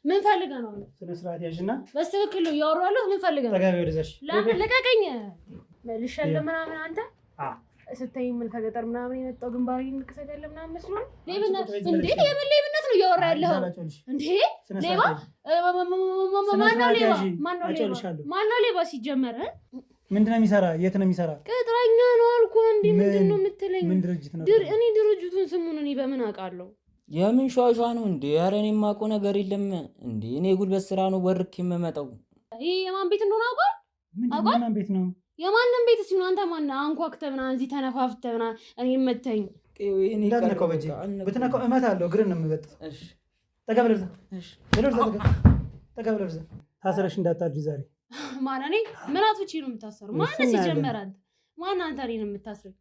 ምን ፈልገህ ነው? ስነ ስርዓት ያዥና በስትክክል ነው ያወራለሁ። ምን ፈልገህ ነው? ተጋቢ ወደዛሽ ለቀቀኝ። መልሻለ ምናምን አንተ ስትይ ምን ከገጠር ምናምን የመጣው ግንባር ይንከሰት ያለ ምናምን መስሎ ሌብነት እንዴ? የምን ሌብነት ነው እያወራ ያለው እንዴ? ሌባ ማነው ሌባ ሲጀመር? ምንድነው የሚሰራ? የት ነው የሚሰራ? ቅጥረኛ ነው አልኩህ። እንዴ ምንድነው የምትለኝ? ምን ድርጅት ነው? እኔ ድርጅቱን ስሙን እኔ በምን አውቃለሁ? የምን ሿሿ ነው እንዴ? ኧረ እኔ የማውቀው ነገር የለም እንዴ። እኔ ጉልበት ስራ ነው ወርክ የምመጣው። ይሄ የማን ቤት እንደሆነ አውቀው? የማን ቤት ነው? የማንም ቤት ሲሆን አንተ ማን አንኳክተህ ምናምን እዚህ ተነፋፍተህ ምናምን እኔን መተኝ እንዳትነካው በእጄ ብትነካው እመታለሁ። እግርን ነው የምበጥስ። እሺ ጠጋ ብለህ እሺ ጠጋ ብለህ ታስረሽ እንዳታድሪ ዛሬ። ማን እኔ ምን አጥፍቼ ነው የምታሰረው? ማን ሲጀመር አንተ ማን አንተ እኔን የምታስረው?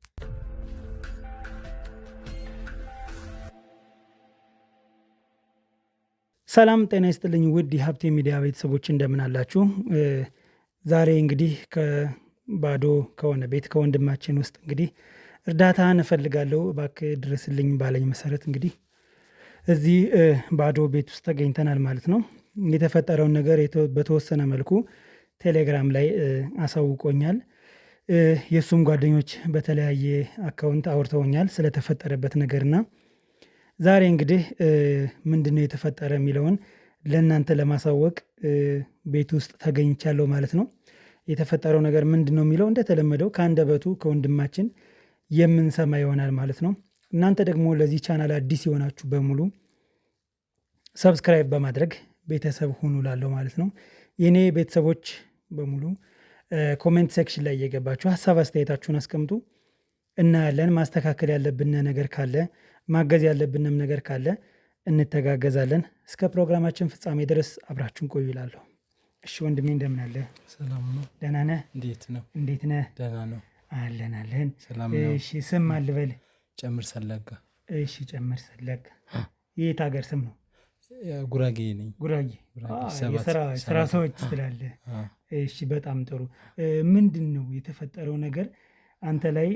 ሰላም ጤና ይስጥልኝ ውድ የሀብቴ ሚዲያ ቤተሰቦች እንደምን አላችሁ? ዛሬ እንግዲህ ከባዶ ከሆነ ቤት ከወንድማችን ውስጥ እንግዲህ እርዳታ እንፈልጋለሁ እባክህ ድረስልኝ ባለኝ መሰረት እንግዲህ እዚህ ባዶ ቤት ውስጥ ተገኝተናል ማለት ነው። የተፈጠረውን ነገር በተወሰነ መልኩ ቴሌግራም ላይ አሳውቆኛል። የእሱም ጓደኞች በተለያየ አካውንት አውርተውኛል ስለተፈጠረበት ነገርና ዛሬ እንግዲህ ምንድነው የተፈጠረ የሚለውን ለእናንተ ለማሳወቅ ቤት ውስጥ ተገኝቻለሁ ማለት ነው። የተፈጠረው ነገር ምንድነው የሚለው እንደተለመደው ከአንደበቱ ከወንድማችን የምንሰማ ይሆናል ማለት ነው። እናንተ ደግሞ ለዚህ ቻናል አዲስ የሆናችሁ በሙሉ ሰብስክራይብ በማድረግ ቤተሰብ ሁኑ ላለው ማለት ነው። የኔ ቤተሰቦች በሙሉ ኮሜንት ሴክሽን ላይ እየገባችሁ ሀሳብ አስተያየታችሁን አስቀምጡ። እናያለን። ማስተካከል ያለብን ነገር ካለ ማገዝ ያለብንም ነገር ካለ እንተጋገዛለን። እስከ ፕሮግራማችን ፍጻሜ ድረስ አብራችሁን ቆዩ እላለሁ። እሺ ወንድሜ እንደምን አለ? ሰላም ነው። ደህና ነህ? እንዴት ነህ? ደህና ነው። አለን። ሰላም ነው። እሺ ስም አልበል? ጨምር ሰለጋ። እሺ ጨምር ሰለጋ። የት ሀገር ስም ነው? ጉራጌ ነኝ። ጉራጌ የስራ ሰዎች ትላለህ። እሺ በጣም ጥሩ። ምንድን ነው የተፈጠረው ነገር? አንተ ላይ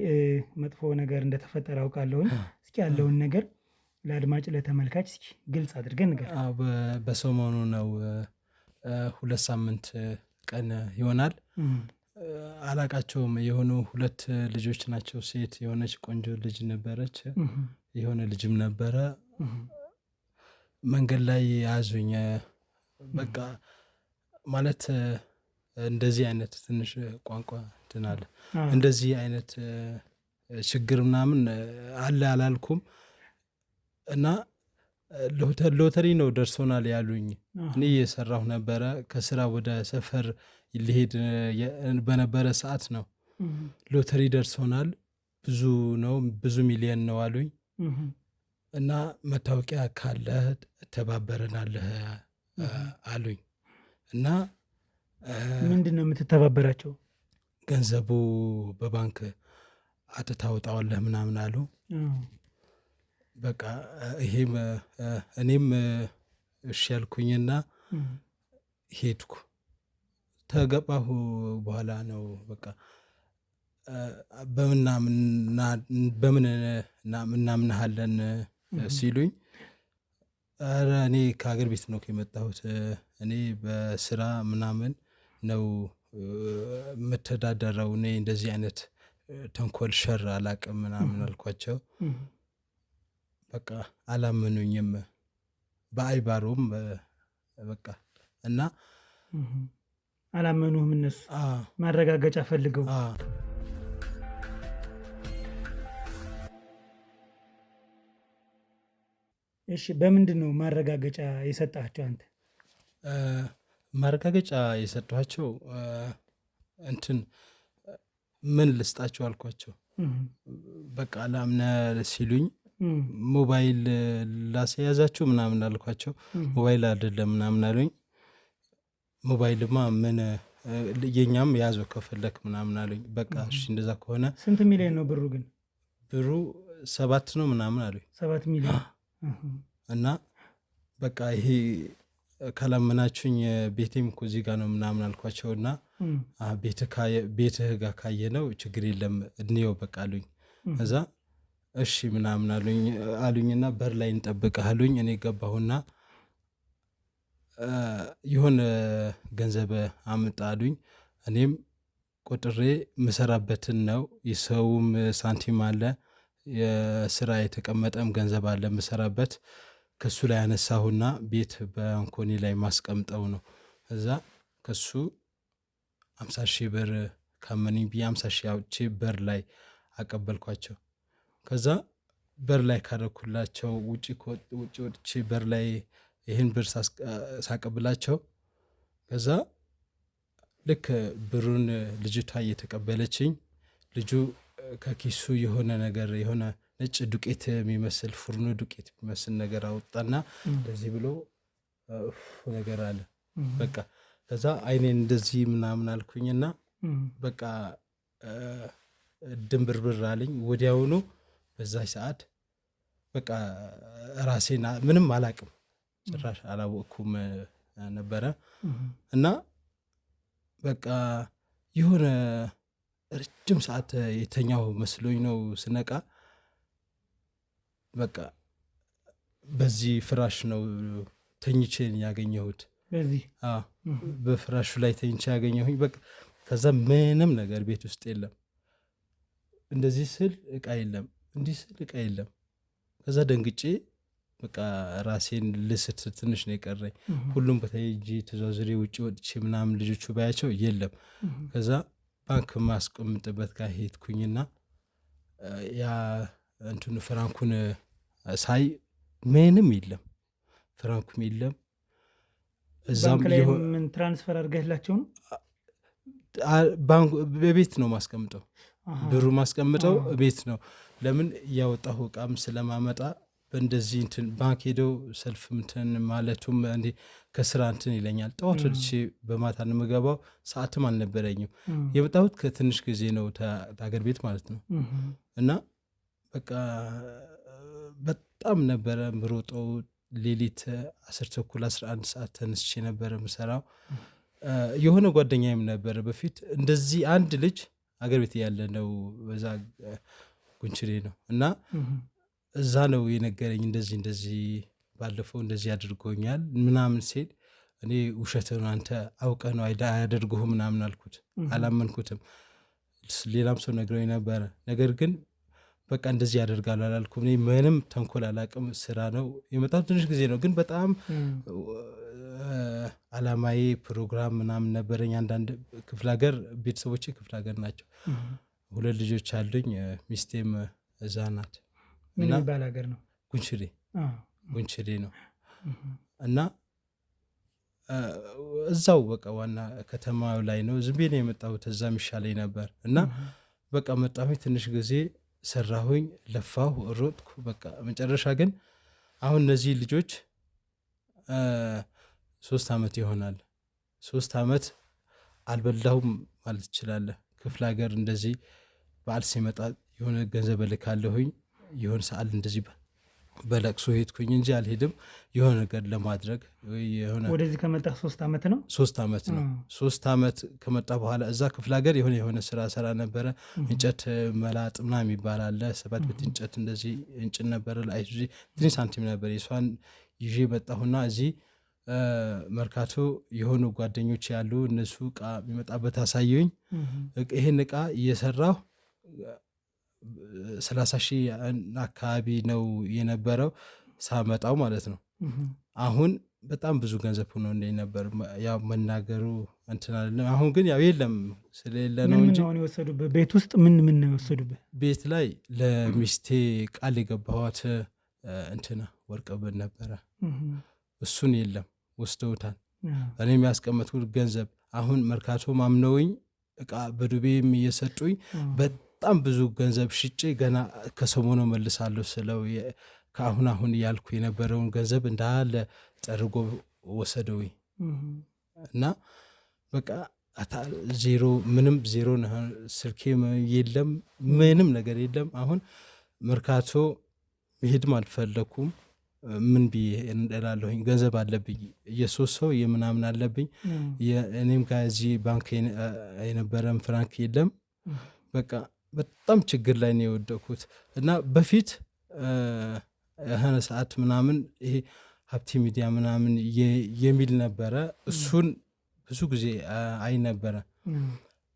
መጥፎ ነገር እንደተፈጠረ አውቃለሁ። እስኪ ያለውን ነገር ለአድማጭ ለተመልካች እስኪ ግልጽ አድርገን ንገር። በሰሞኑ ነው 2 ሳምንት ቀን ይሆናል። አላቃቸውም። የሆኑ 2 ልጆች ናቸው። ሴት የሆነች ቆንጆ ልጅ ነበረች፣ የሆነ ልጅም ነበረ። መንገድ ላይ ያዙኝ። በቃ ማለት እንደዚህ አይነት ትንሽ ቋንቋ ትናለ እንደዚህ አይነት ችግር ምናምን አለ አላልኩም። እና ሎተሪ ነው ደርሶናል ያሉኝ። እኔ እየሰራሁ ነበረ። ከስራ ወደ ሰፈር ሊሄድ በነበረ ሰዓት ነው ሎተሪ ደርሶናል፣ ብዙ ነው፣ ብዙ ሚሊዮን ነው አሉኝ። እና መታወቂያ ካለ ተባበረናለህ አሉኝ። እና ምንድን ነው የምትተባበራቸው? ገንዘቡ በባንክ አትታወጣዋለህ ምናምን አሉ። በቃ ይሄም እኔም እሺ ያልኩኝና ሄድኩ። ተገባሁ በኋላ ነው በቃ በምን እናምንሃለን ሲሉኝ፣ ኧረ እኔ ከሀገር ቤት ነው የመጣሁት፣ እኔ በስራ ምናምን ነው የምተዳደረው፣ እኔ እንደዚህ አይነት ተንኮል ሸር አላቅም ምናምን አልኳቸው። በቃ አላመኑኝም። በአይባሩም በቃ እና አላመኑህም። እነሱ ማረጋገጫ ፈልገው እሺ በምንድን ነው ማረጋገጫ የሰጣቸው? አንተ ማረጋገጫ የሰጧቸው እንትን ምን ልስጣቸው አልኳቸው። በቃ ላምነ ሲሉኝ ሞባይል ላስያዛችሁ ምናምን አልኳቸው። ሞባይል አይደለም ምናምን አሉኝ። ሞባይልማ ምን የኛም ያዘው ከፈለክ ምናምን አሉኝ። በቃ እሺ እንደዛ ከሆነ ስንት ሚሊዮን ነው ብሩ? ግን ብሩ 7 ነው ምናምን አሉኝ። 7 ሚሊዮን። እና በቃ ይሄ ካላመናችሁኝ ቤቴም እኮ እዚህ ጋር ነው ምናምን አልኳቸው። እና ቤትህ ጋር ካየነው ችግር የለም እንየው በቃ አሉኝ። እዛ እሺ ምናምን አሉኝና በር ላይ እንጠብቅህ አሉኝ። እኔ ገባሁና የሆነ ገንዘብ አምጣሉኝ። እኔም ቆጥሬ ምሰራበትን ነው። የሰውም ሳንቲም አለ፣ የስራ የተቀመጠም ገንዘብ አለ ምሰራበት። ከሱ ላይ ያነሳሁና ቤት በአንኮኒ ላይ ማስቀምጠው ነው። እዛ ከሱ 50,000 ብር ካመኑኝ ብዬ 50,000 አውጥቼ በር ላይ አቀበልኳቸው። ከዛ በር ላይ ካደረኩላቸው ውጪ ወጥቼ በር ላይ ይህን ብር ሳቀብላቸው ከዛ ልክ ብሩን ልጅቷ እየተቀበለችኝ ልጁ ከኪሱ የሆነ ነገር የሆነ ነጭ ዱቄት የሚመስል ፉርኖ ዱቄት የሚመስል ነገር አወጣና እንደዚህ ብሎ ነገር አለ። በቃ ከዛ አይኔን እንደዚህ ምናምን አልኩኝና በቃ ድንብርብር አለኝ ወዲያውኑ። በዛች ሰዓት በቃ ራሴን ምንም አላቅም፣ ጭራሽ አላወቅኩም ነበረ። እና በቃ የሆነ ረጅም ሰዓት የተኛው መስሎኝ ነው ስነቃ። በቃ በዚህ ፍራሽ ነው ተኝቼን ያገኘሁት። በፍራሹ ላይ ተኝቼ ያገኘሁኝ። በቃ ከዛ ምንም ነገር ቤት ውስጥ የለም። እንደዚህ ስል እቃ የለም፣ እንዲህ ስል እቃ የለም። ከዛ ደንግጬ በቃ ራሴን ልስት ትንሽ ነው የቀረኝ። ሁሉም በተይጂ ተዛዝሬ ውጭ ወጥቼ ምናምን ልጆቹ ባያቸው የለም። ከዛ ባንክ ማስቀምጥበት ጋር ሄድኩኝና ያ እንትኑ ፍራንኩን ሳይ ምንም የለም፣ ፍራንኩም የለም። ባንክ ላይ ምን ትራንስፈር አድርገህላቸው ነው? ባንክ በቤት ነው ማስቀምጠው፣ ብሩ ማስቀምጠው ቤት ነው። ለምን ያወጣሁ እቃም ስለማመጣ በእንደዚህ እንትን ባንክ ሄደው ሰልፍ እንትን ማለቱም እንዴ ከስራ እንትን ይለኛል። ጠዋት ወጥቼ በማታ ነው የምገባው፣ ሰዓትም አልነበረኝም። የመጣሁት ከትንሽ ጊዜ ነው ታገር ቤት ማለት ነው። እና በቃ በጣም ነበረ ምሮጠው። ሌሊት 10:30 11 ሰዓት ተነስቼ ነበረ ምሰራው። የሆነ ጓደኛዬም ነበረ በፊት እንደዚህ አንድ ልጅ አገር ቤት ያለ ነው፣ በዛ ጉንችሬ ነው። እና እዛ ነው የነገረኝ እንደዚህ ባለፈው እንደዚህ አድርጎኛል ምናምን ሲል እኔ ውሸት ነው አንተ አውቀህ ነው አያደርጉህ ምናምን አልኩት። አላመንኩትም። ሌላም ሰው ነግረኝ ነበረ። ነገር ግን በቃ እንደዚህ ያደርጋሉ አላልኩም። እኔ ምንም ተንኮል አላቅም፣ ስራ ነው የመጣሁት። ትንሽ ጊዜ ነው ግን በጣም አላማዬ ፕሮግራም ምናምን ነበረኝ። አንዳንድ ክፍለ ሀገር ቤተሰቦቼ ክፍለ ሀገር ናቸው። 2 ልጆች አሉኝ። ሚስቴም እዛ ናት። ምን ባል ሀገር ነው? ጉንችሬ ነው። እና እዛው በቃ ዋና ከተማው ላይ ነው። ዝም ብዬ ነው የመጣሁት። እዛ የሚሻለኝ ነበር። እና በቃ መጣሁኝ፣ ትንሽ ጊዜ ሰራሁኝ፣ ለፋሁ፣ ሮጥኩ። በቃ መጨረሻ ግን አሁን እነዚህ ልጆች 3 ዓመት ይሆናል። 3 ዓመት አልበላሁም ማለት ትችላለህ። ክፍለ ሀገር እንደዚህ በዓል ሲመጣ የሆነ ገንዘብ እልካለሁኝ፣ የሆነ ሰዓት እንደዚህ በለቅሶ ሄድኩኝ እንጂ አልሄድም የሆነ ነገር ለማድረግ። ወደዚህ ከመጣ 3 ዓመት ነው። 3 ዓመት ነው። 3 ዓመት ከመጣ በኋላ እዛ ክፍለ ሀገር የሆነ ስራ ሰራ ነበረ። እንጨት መላጥ ምናምን የሚባል አለ። 7 ቤት እንጨት እንደዚህ እንጭን ነበረ። ላይ ትንሽ ሳንቲም ነበር። የሷን ይዤ መጣሁና እዚህ መርካቶ የሆኑ ጓደኞች ያሉ እነሱ እቃ የሚመጣበት አሳየኝ። ይህን እቃ እየሰራሁ 30,000 አካባቢ ነው የነበረው ሳመጣው ማለት ነው። አሁን በጣም ብዙ ገንዘብ ሆኖ እንደኝ ነበር። ያው መናገሩ እንትን አይደለም። አሁን ግን ያው የለም ስለሌለ ነው እንጂ ምን የወሰዱበት ቤት ውስጥ ምን ነው የወሰዱበት? ቤት ላይ ለሚስቴ ቃል የገባኋት እንትና ወርቅ ብር ነበረ። እሱን የለም ወስደውታል። እኔ የሚያስቀመጥኩት ገንዘብ አሁን መርካቶ ማምነውኝ እቃ በዱቤም እየሰጡኝ በጣም ብዙ ገንዘብ ሽጬ ገና ከሰሞኑ መልሳለሁ ስለው ከአሁን እያልኩ የነበረውን ገንዘብ እንዳለ ጠርጎ ወሰደውኝ። እና በቃ ዜሮ፣ ምንም ዜሮ፣ ስልኬ የለም፣ ምንም ነገር የለም። አሁን መርካቶ መሄድም አልፈለኩም። ምን ብዬ እላለሁኝ? ገንዘብ አለብኝ፣ የ3 ሰው የምናምን አለብኝ። እኔም ከዚህ ባንክ የነበረም ፍራንክ የለም። በቃ በጣም ችግር ላይ ነው የወደኩት። እና በፊት የሆነ ሰዓት ምናምን ይሄ ሀብቲ ሚዲያ ምናምን የሚል ነበረ። እሱን ብዙ ጊዜ አይ ነበረ።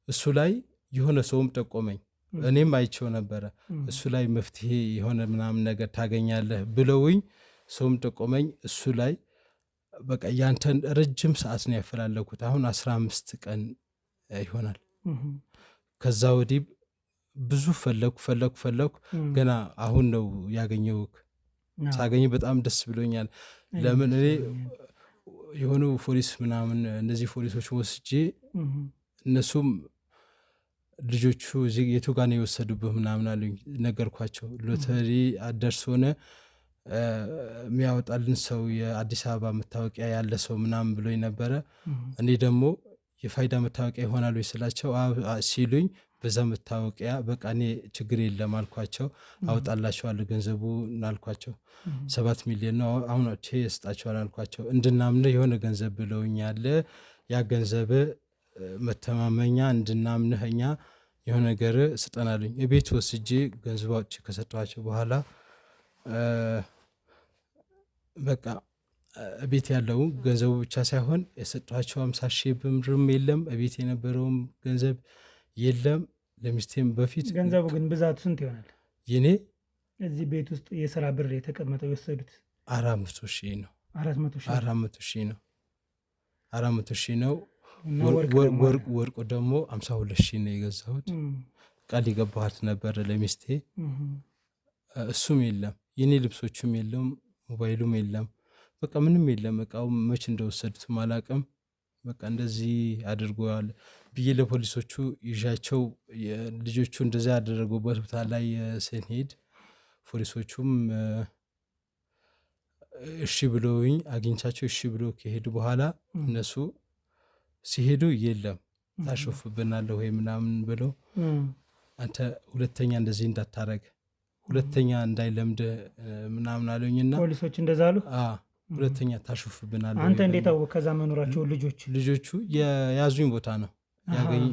እሱ ላይ የሆነ ሰውም ጠቆመኝ፣ እኔም አይቼው ነበረ። እሱ ላይ መፍትሄ የሆነ ምናምን ነገር ታገኛለህ ብለውኝ ሰውም ጠቆመኝ። እሱ ላይ በቃ ያንተን ረጅም ሰዓት ነው ያፈላለኩት። አሁን 15 ቀን ይሆናል። ከዛ ወዲህ ብዙ ፈለኩ ገና አሁን ነው ያገኘውክ። ሳገኝ በጣም ደስ ብሎኛል። ለምን እኔ የሆኑ ፖሊስ ምናምን እነዚህ ፖሊሶች ወስጄ እነሱም ልጆቹ የቱ ጋር ነው የወሰዱብህ ምናምን አሉኝ። ነገርኳቸው። ሎተሪ ደርሶን የሚያወጣልን ሰው የአዲስ አበባ መታወቂያ ያለ ሰው ምናምን ብሎኝ ነበረ። እኔ ደግሞ የፋይዳ መታወቂያ ይሆናሉ ስላቸው ሲሉኝ በዛ መታወቂያ በቃ እኔ ችግር የለም አልኳቸው። አወጣላቸዋለሁ ገንዘቡ አልኳቸው። 7 ሚሊዮን ነው አሁን እስጣቸዋል አልኳቸው። እንድናምነ የሆነ ገንዘብ ብለውኛል። ያ ገንዘብ መተማመኛ እንድናምንህ እኛ የሆነ ነገር ስጠናሉኝ። የቤት ወስጄ ገንዘቦች ከሰጧቸው በኋላ በቃ ቤት ያለው ገንዘቡ ብቻ ሳይሆን የሰጧቸው 50 ሺህ ብርም የለም። ቤት የነበረውም ገንዘብ የለም። ለሚስቴም በፊት ገንዘቡ ግን ብዛቱ ስንት ይሆናል? የኔ እዚህ ቤት ውስጥ የሥራ ብር የተቀመጠው የወሰዱት 400 ሺህ ነው። 400 ሺህ ነው። 400 ሺህ ነው። ወርቁ ደግሞ 52 ሺህ ነው የገዛሁት። ቃል የገባኋት ነበር ለሚስቴ። እሱም የለም። የኔ ልብሶቹም የለም፣ ሞባይሉም የለም። በቃ ምንም የለም። እቃው መች እንደወሰዱትም አላቅም። በቃ እንደዚህ አድርጓል ብዬ ለፖሊሶቹ ይዣቸው ልጆቹ እንደዚህ ያደረጉበት ቦታ ላይ ስንሄድ ፖሊሶቹም እሺ ብለውኝ አግኝቻቸው እሺ ብሎ ከሄዱ በኋላ እነሱ ሲሄዱ የለም ታሾፍብናለህ ወይ ምናምን ብለው አንተ ሁለተኛ እንደዚህ እንዳታረግ ሁለተኛ እንዳይለምድ ምናምን አሉኝና ፖሊሶች እንደዛ አሉ። ሁለተኛ ታሾፍብናለህ። አንተ እንዴት አወቅ? ከዛ መኖራቸው ልጆቹ የያዙኝ ቦታ ነው ያገኝ።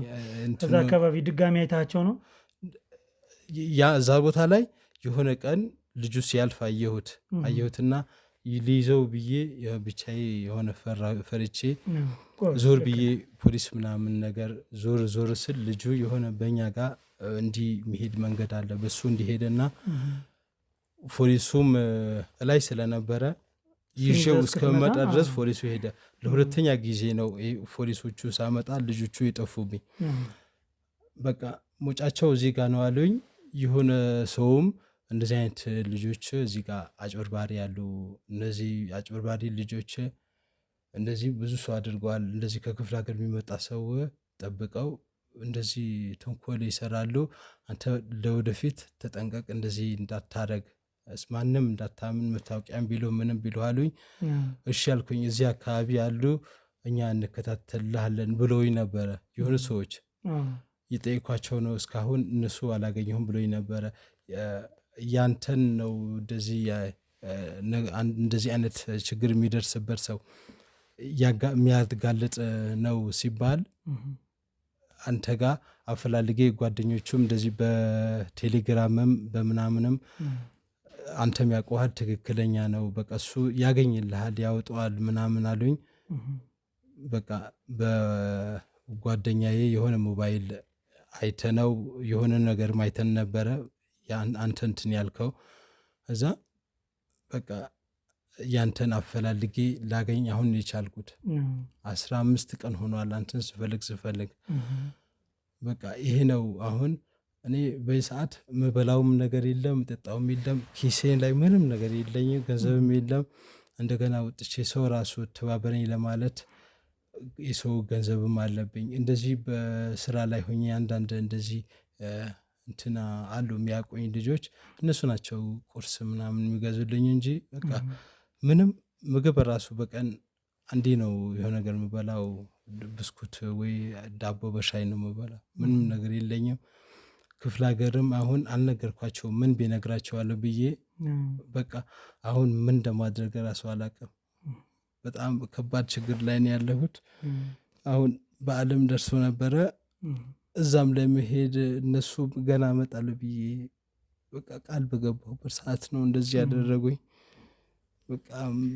ከዛ አካባቢ ድጋሚ አይታቸው ነው ያ እዛ ቦታ ላይ የሆነ ቀን ልጁ ሲያልፍ አየሁትና ሊይዘው ብዬ ብቻዬ የሆነ ፈርቼ ዞር ብዬ ፖሊስ ምናምን ነገር ዞር ስል ልጁ የሆነ በእኛ ጋር እንዲህ መሄድ መንገድ አለ በሱ እንዲሄደና ፖሊሱም ላይ ስለነበረ ይዤው እስከመጣ ድረስ ፖሊሱ ሄደ። ለሁለተኛ ጊዜ ነው ፖሊሶቹ ሳመጣ ልጆቹ የጠፉብኝ። በቃ ሞጫቸው እዚህ ጋር ነው አሉኝ። የሆነ ሰውም እንደዚህ አይነት ልጆች እዚህ ጋር አጭበርባሪ ያሉ እነዚህ አጭበርባሪ ልጆች እንደዚህ ብዙ ሰው አድርገዋል። እንደዚህ ከክፍለ ሀገር የሚመጣ ሰው ጠብቀው እንደዚህ ተንኮል ይሰራሉ። አንተ ለወደፊት ተጠንቀቅ፣ እንደዚህ እንዳታረግ፣ ማንም እንዳታምን፣ መታወቂያም ቢሎ ምንም ቢሎ አሉኝ። እሺ ያልኩኝ። እዚህ አካባቢ ያሉ እኛ እንከታተልሃለን ብሎኝ ነበረ። የሆኑ ሰዎች ይጠይኳቸው ነው እስካሁን እነሱ አላገኘሁም ብሎኝ ነበረ። ያንተን ነው እንደዚህ አይነት ችግር የሚደርስበት ሰው የሚያጋልጥ ነው ሲባል አንተ ጋር አፈላልጌ ጓደኞቹም እንደዚህ በቴሌግራምም በምናምንም አንተም ያውቀዋል፣ ትክክለኛ ነው፣ በቃ እሱ ያገኝልሃል፣ ያወጣዋል ምናምን አሉኝ። በቃ በጓደኛዬ የሆነ ሞባይል አይተነው የሆነ ነገር ማይተን ነበረ አንተ እንትን ያልከው እዛ በቃ ያንተን አፈላልጌ ላገኝ አሁን የቻልኩት 15 ቀን ሆኗል። አንተን ስፈልግ በቃ ይሄ ነው። አሁን እኔ በሰዓት መበላውም ነገር የለም፣ ጠጣውም የለም፣ ኪሴን ላይ ምንም ነገር የለኝም፣ ገንዘብም የለም። እንደገና ወጥቼ ሰው ራሱ ተባበረኝ ለማለት የሰው ገንዘብም አለብኝ። እንደዚህ በስራ ላይ ሆኜ አንዳንድ እንደዚህ እንትና አሉ የሚያቆኝ ልጆች እነሱ ናቸው ቁርስ ምናምን የሚገዙልኝ እንጂ በቃ ምንም ምግብ ራሱ በቀን አንዴ ነው የሆነ ነገር የምበላው፣ ብስኩት ወይ ዳቦ በሻይ ነው የምበላው። ምንም ነገር የለኝም። ክፍለ ሀገርም አሁን አልነገርኳቸው ምን ቢነግራቸዋለሁ ብዬ በቃ አሁን ምን እንደማድረግ ራሱ አላውቅም። በጣም ከባድ ችግር ላይ ነው ያለሁት። አሁን በአለም ደርሶ ነበረ እዛም ለመሄድ እነሱ ገና እመጣለሁ ብዬ በቃ ቃል በገባሁበት ሰዓት ነው እንደዚህ ያደረጉኝ። በቃ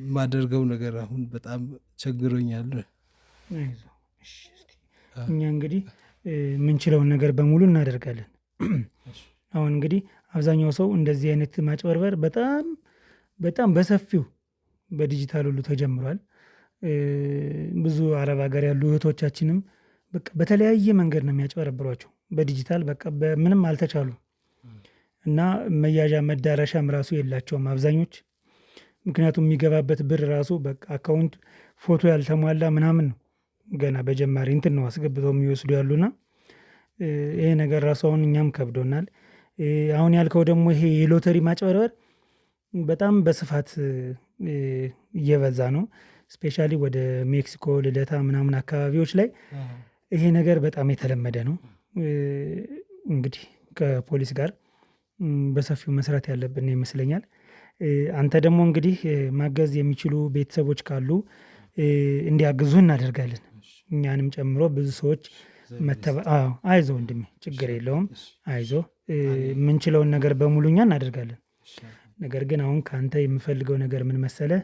የማደርገው ነገር አሁን በጣም ቸግሮኛል። እኛ እንግዲህ የምንችለውን ነገር በሙሉ እናደርጋለን። አሁን እንግዲህ አብዛኛው ሰው እንደዚህ አይነት ማጭበርበር በጣም በሰፊው በዲጂታል ሁሉ ተጀምሯል። ብዙ አረብ ሀገር ያሉ እህቶቻችንም በቃ በተለያየ መንገድ ነው የሚያጭበረብሯቸው በዲጂታል በቃ ምንም አልተቻሉም እና መያዣ መዳረሻም ራሱ የላቸውም አብዛኞች። ምክንያቱም የሚገባበት ብር ራሱ በቃ አካውንት ፎቶ ያልተሟላ ምናምን ነው ገና በጀማሪ እንትን ነው አስገብተው የሚወስዱ ያሉና ይሄ ነገር ራሱ አሁን እኛም ከብዶናል። አሁን ያልከው ደግሞ ይሄ የሎተሪ ማጭበርበር በጣም በስፋት እየበዛ ነው። ስፔሻሊ ወደ ሜክሲኮ ልደታ ምናምን አካባቢዎች ላይ ይሄ ነገር በጣም የተለመደ ነው። እንግዲህ ከፖሊስ ጋር በሰፊው መስራት ያለብን ይመስለኛል። አንተ ደግሞ እንግዲህ ማገዝ የሚችሉ ቤተሰቦች ካሉ እንዲያግዙ እናደርጋለን። እኛንም ጨምሮ ብዙ ሰዎች አይዞህ ወንድሜ ችግር የለውም አይዞህ የምንችለውን ነገር በሙሉ እኛ እናደርጋለን። ነገር ግን አሁን ከአንተ የምፈልገው ነገር ምን መሰለህ?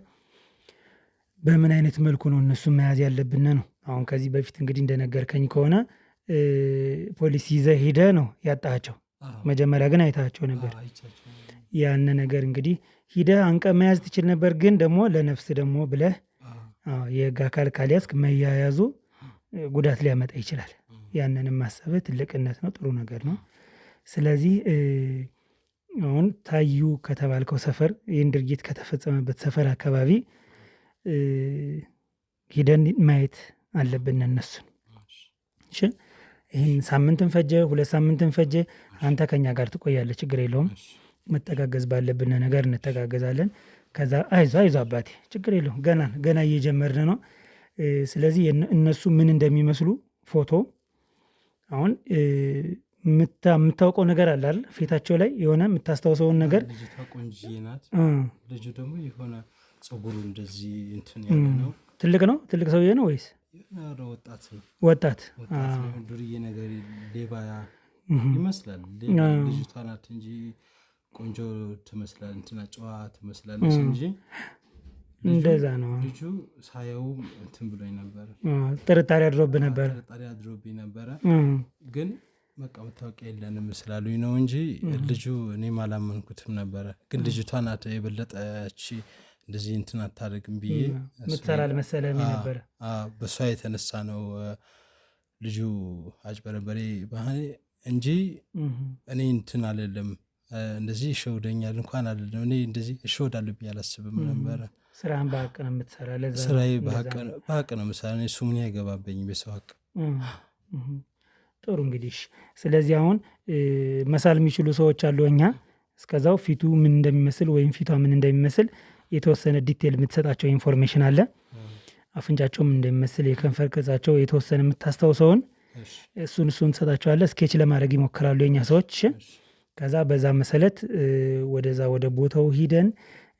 በምን አይነት መልኩ ነው እነሱን መያዝ ያለብን ነው። አሁን ከዚህ በፊት እንግዲህ እንደነገርከኝ ከሆነ ፖሊስ ይዘህ ሄደህ ነው ያጣሃቸው። መጀመሪያ ግን አይተሃቸው ነበር። ያን ነገር እንግዲህ ሂደህ አንቀህ መያዝ ትችል ነበር። ግን ደግሞ ለነፍስ ደግሞ ብለህ የህግ አካል ካልያዝክ መያያዙ ጉዳት ሊያመጣ ይችላል። ያንንም ማሰብህ ትልቅነት ነው፣ ጥሩ ነገር ነው። ስለዚህ አሁን ታዩ ከተባልከው ሰፈር ይህን ድርጊት ከተፈጸመበት ሰፈር አካባቢ ሂደን ማየት አለብን እነሱን። ይህን ሳምንትን ፈጀ 2 ሳምንትን ፈጀ አንተ ከኛ ጋር ትቆያለህ፣ ችግር የለውም። መተጋገዝ ባለብን ነገር እንተጋገዛለን። ከዛ አይዞ አባቴ ችግር የለውም ገና እየጀመርን ነው። ስለዚህ እነሱ ምን እንደሚመስሉ ፎቶ አሁን የምታውቀው ነገር አለ አይደል? ፊታቸው ላይ የሆነ የምታስታውሰውን ነገር። ልጅቷ ቆንጆዬ ናት። ልጁ ደግሞ የሆነ ፀጉሩ እንደዚህ እንትን ያለ ነው። ትልቅ ሰውዬ ነው ወይስ ወጣት ነው? ወጣት ዱርዬ ነገር ሌባ ይመስላል። ልጅቷ ናት እንጂ ቆንጆ ትመስላለች፣ እንትና ጨዋ ትመስላለች እንጂ እንደዛ ነው። ልጁ ሳየው እንትን ብሎኝ ነበረ፣ ጥርጣሬ አድሮብኝ ነበረ። ግን በቃ መታወቂያ የለንም ስላሉኝ ነው እንጂ ልጁ እኔም አላመንኩትም ነበረ። ግን ልጅቷ ናት የበለጠች እንደዚህ እንትን አታደርግም ብዬ ምትሰራ አልመሰለኝ ነበረ። በሷ የተነሳ ነው ልጁ አጭበረበሬ ባህሪ እንጂ እኔ እንትን አልልም፣ እንደዚህ እሸውደኛል እንኳን አይደለም። እኔ እንደዚህ እሸውዳለሁ ብዬ አላስብም ነበረ። ስራህን በሀቅ ነው የምትሰራ። ስራዬ በሀቅ ነው የምሰራ። እሱ ምን አይገባብኝም በሰው ሀቅ። ጥሩ እንግዲህ ስለዚህ አሁን መሳል የሚችሉ ሰዎች አሉ። እኛ እስከዛው ፊቱ ምን እንደሚመስል ወይም ፊቷ ምን እንደሚመስል የተወሰነ ዲቴል የምትሰጣቸው ኢንፎርሜሽን አለ። አፍንጫቸው ምን እንደሚመስል፣ የከንፈር ቅርጻቸው የተወሰነ የምታስታውሰውን እሱን ትሰጣቸዋለህ። ስኬች ለማድረግ ይሞክራሉ የኛ ሰዎች። ከዛ በዛ መሰረት ወደ ቦታው ሂደን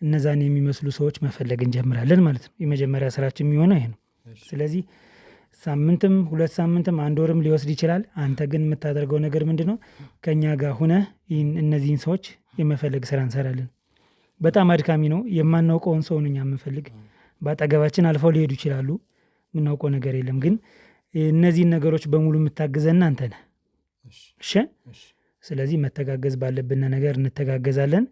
እነዛን የሚመስሉ ሰዎች መፈለግ እንጀምራለን ማለት ነው። የመጀመሪያ ስራችን የሚሆነው ይሄ ነው። ስለዚህ ሳምንትም 2 ሳምንትም 1 ወርም ሊወስድ ይችላል። አንተ ግን የምታደርገው ነገር ምንድነው? ከኛ ጋር ሁነህ እነዚህን ሰዎች የመፈለግ ስራ እንሰራለን። በጣም አድካሚ ነው። የማናውቀውን ሰው እኛ የምንፈልግ፣ በአጠገባችን አልፈው ሊሄዱ ይችላሉ። የምናውቀው ነገር የለም። ግን እነዚህን ነገሮች በሙሉ የምታግዘን አንተ ነህ። እሺ። ስለዚህ መተጋገዝ ባለብን ነገር እንተጋገዛለን።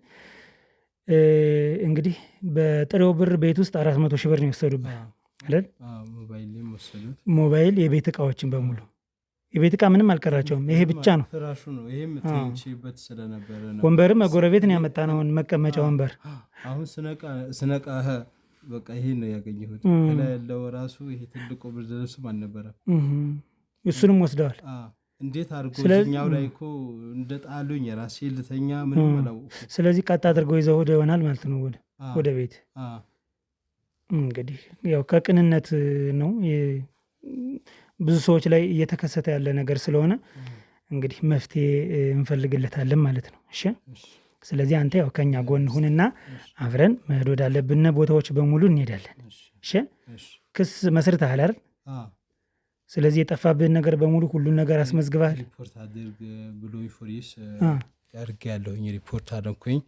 እንግዲህ በጥሬው ብር ቤት ውስጥ 400 ሺህ ብር ነው የወሰዱብህ አይደል? ሞባይል፣ የቤት እቃዎችን በሙሉ። የቤት እቃ ምንም አልቀራቸውም። ይሄ ብቻ ነው። ወንበርም ጎረቤት ነው ያመጣነውን መቀመጫ ወንበር። አሁን ስነቃ በቃ ይሄን ነው ያገኘሁት። ከላይ ያለው ራሱ ይሄ ትልቁ ብርድ ልብስም አልነበረም። እሱንም ወስደዋል። እንዴት አድርጎ እኛው ላይ እኮ እንደ ጣሉኝ ራሴ ልተኛ ምንም አላወኩም። ስለዚህ ቀጥ አድርገው ይዘው ሄደው ይሆናል ማለት ነው ወደ ቤት። እንግዲህ ያው ከቅንነት ነው ብዙ ሰዎች ላይ እየተከሰተ ያለ ነገር ስለሆነ እንግዲህ መፍትሄ እንፈልግለታለን ማለት ነው። እሺ። ስለዚህ አንተ ያው ከኛ ጎን ሁንና አብረን መሄድ ወዳለብን ቦታዎች በሙሉ እንሄዳለን። እሺ። ክስ መስርተሃል አይደል? ስለዚህ የጠፋብህን ነገር በሙሉ ሁሉን ነገር አስመዝግበሃል። ሪፖርት አድርግ ብሎ ፖሊስ ያርግ ያለሁኝ ሪፖርት አደረኩኝ።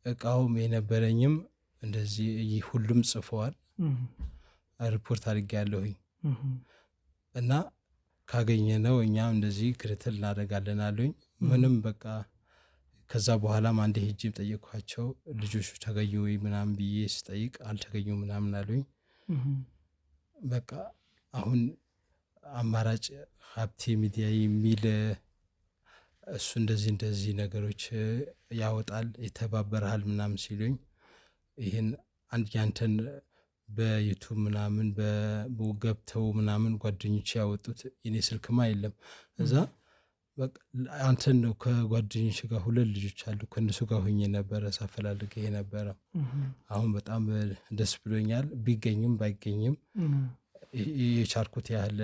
እቃውም የነበረኝም እንደዚህ ሁሉም ጽፈዋል። ሪፖርት አድርጌያለሁኝ እና ካገኘነው እኛም እንደዚህ ክትትል እናደርጋለን አሉኝ። ምንም በቃ ከዛ በኋላም አንዴ ሄጄም ጠየቅኳቸው ልጆቹ ተገኙ ወይ ምናምን ብዬ ስጠይቅ አልተገኙ ምናምን አሉኝ። በቃ አሁን አማራጭ ሀብቴ ሚዲያ የሚል እሱ እንደዚህ ነገሮች ያወጣል ይተባበርሃል ምናምን ሲሉኝ ይህን አንድ ያንተን በዩቱብ ምናምን በገብተው ምናምን ጓደኞች ያወጡት የኔ ስልክማ የለም እዛ በቃ አንተን ነው ከጓደኞች ጋር 2 ልጆች አሉ ከእነሱ ጋር ሆኜ ነበረ ሳፈላልግ ይሄ ነበረ። አሁን በጣም ደስ ብሎኛል። ቢገኝም ባይገኝም የቻልኩት ያህል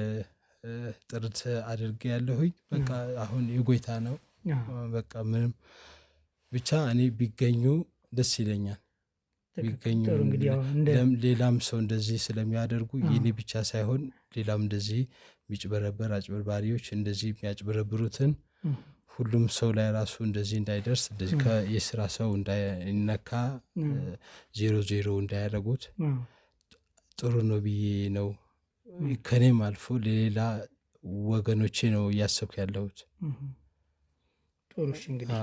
ጥርት አድርጌ ያለሁኝ በቃ አሁን የጎይታ ነው። በቃ ምንም ብቻ እኔ ቢገኙ ደስ ይለኛል። ቢገኙ ሌላም ሰው እንደዚህ ስለሚያደርጉ የኔ ብቻ ሳይሆን ሌላም እንደዚህ የሚጭበረበር አጭበርባሪዎች እንደዚህ የሚያጭበረብሩትን ሁሉም ሰው ላይ ራሱ እንደዚህ እንዳይደርስ እንደዚህ የስራ ሰው እንዳይነካ 0 እንዳያደርጉት ጥሩ ነው ብዬ ነው ከኔም አልፎ ሌላ ወገኖቼ ነው እያሰብኩ ያለሁት። ጥሩ እሺ እንግዲህ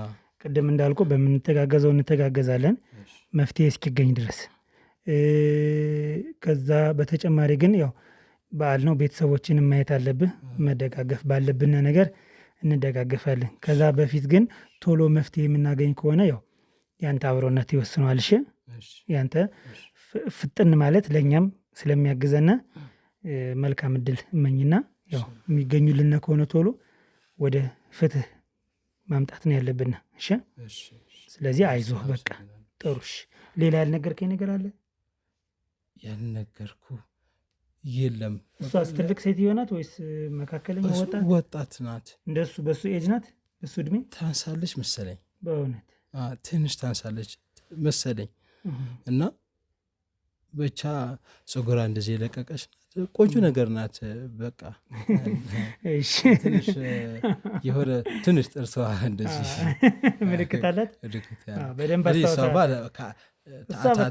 ቅድም እንዳልኩ በምንተጋገዘው እንተጋገዛለን መፍትሄ እስኪገኝ ድረስ። ከዛ በተጨማሪ ግን ያው በዓል ነው ቤተሰቦችን ማየት አለብህ። መደጋገፍ ባለብን ነገር እንደጋገፋለን። ከዛ በፊት ግን ቶሎ መፍትሄ የምናገኝ ከሆነ ያው ያንተ አብሮነት ይወስነዋል። እሺ ያንተ ፍጥን ማለት ለእኛም ስለሚያግዘና መልካም እድል እመኝና ያው የሚገኙልን ከሆነ ቶሎ ወደ ፍትህ ማምጣት ነው ያለብን። እሺ ስለዚህ አይዞህ በቃ ጥሩ። እሺ ሌላ ያልነገርከኝ ነገር አለ? ያልነገርኩ የለም። እሷስ ትልቅ ሴትዮ ናት ወይስ መካከለኛ ወጣት ናት? እንደሱ በሱ ኤጅ ናት? በሱ እድሜ ታንሳለች መሰለኝ። በእውነት ትንሽ ታንሳለች መሰለኝ እና ብቻ ፀጉሯ እንደዚህ የለቀቀች ቆንጆ ነገር ናት። በቃ ትንሽ የሆነ ትንሽ ጥርሷ እንደዚህ ምልክት አላት። በደንብ እሷ በቃ